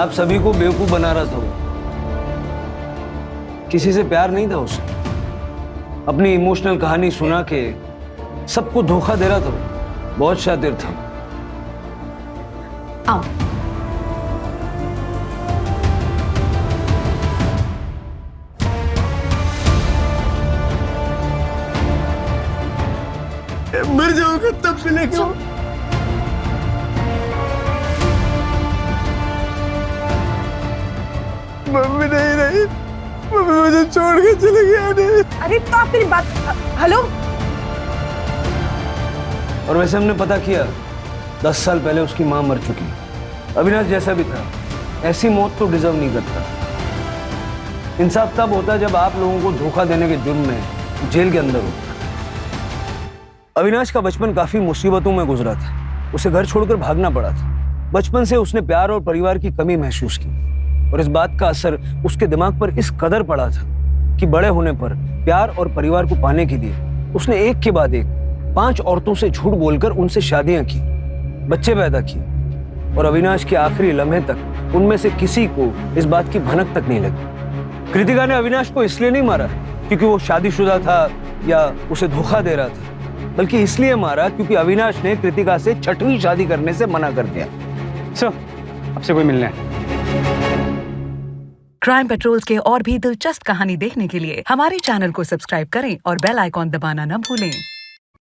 आप सभी को बेवकूफ बना रहा था वो। किसी से प्यार नहीं था उसे। अपनी इमोशनल कहानी सुना के सबको धोखा दे रहा था वो। बहुत शातिर था। आओ। मर जाऊंगा तब मिलेगा। मम्मी नहीं रही, मम्मी मुझे छोड़ के चले गया। अरे तो आप मेरी बात। हेलो। और वैसे हमने पता किया 10 साल पहले उसकी मां मर चुकी। अविनाश जैसा भी था ऐसी मौत तो डिजर्व नहीं करता। इंसाफ तब होता जब आप लोगों को धोखा देने के जुर्म में जेल के अंदर हो। अविनाश का बचपन काफी मुसीबतों में गुजरा था। उसे घर छोड़कर भागना पड़ा था। बचपन से उसने प्यार और परिवार की कमी महसूस की, और इस बात का असर उसके दिमाग पर इस कदर पड़ा था कि बड़े होने पर प्यार और परिवार को पाने के लिए उसने एक के बाद एक 5 औरतों से झूठ बोलकर उनसे शादियां की, बच्चे पैदा किए। और अविनाश के आखिरी लम्हे तक उनमें से किसी को इस बात की भनक तक नहीं लगी। कृतिका ने अविनाश को इसलिए नहीं मारा क्योंकि वो शादीशुदा था या उसे धोखा दे रहा था, बल्कि इसलिए मारा क्योंकि अविनाश ने कृतिका से 6वीं शादी करने से मना कर दिया। आपसे कोई मिलना है? क्राइम पेट्रोल्स के और भी दिलचस्प कहानी देखने के लिए हमारे चैनल को सब्सक्राइब करें और बेल आइकॉन दबाना न भूलें।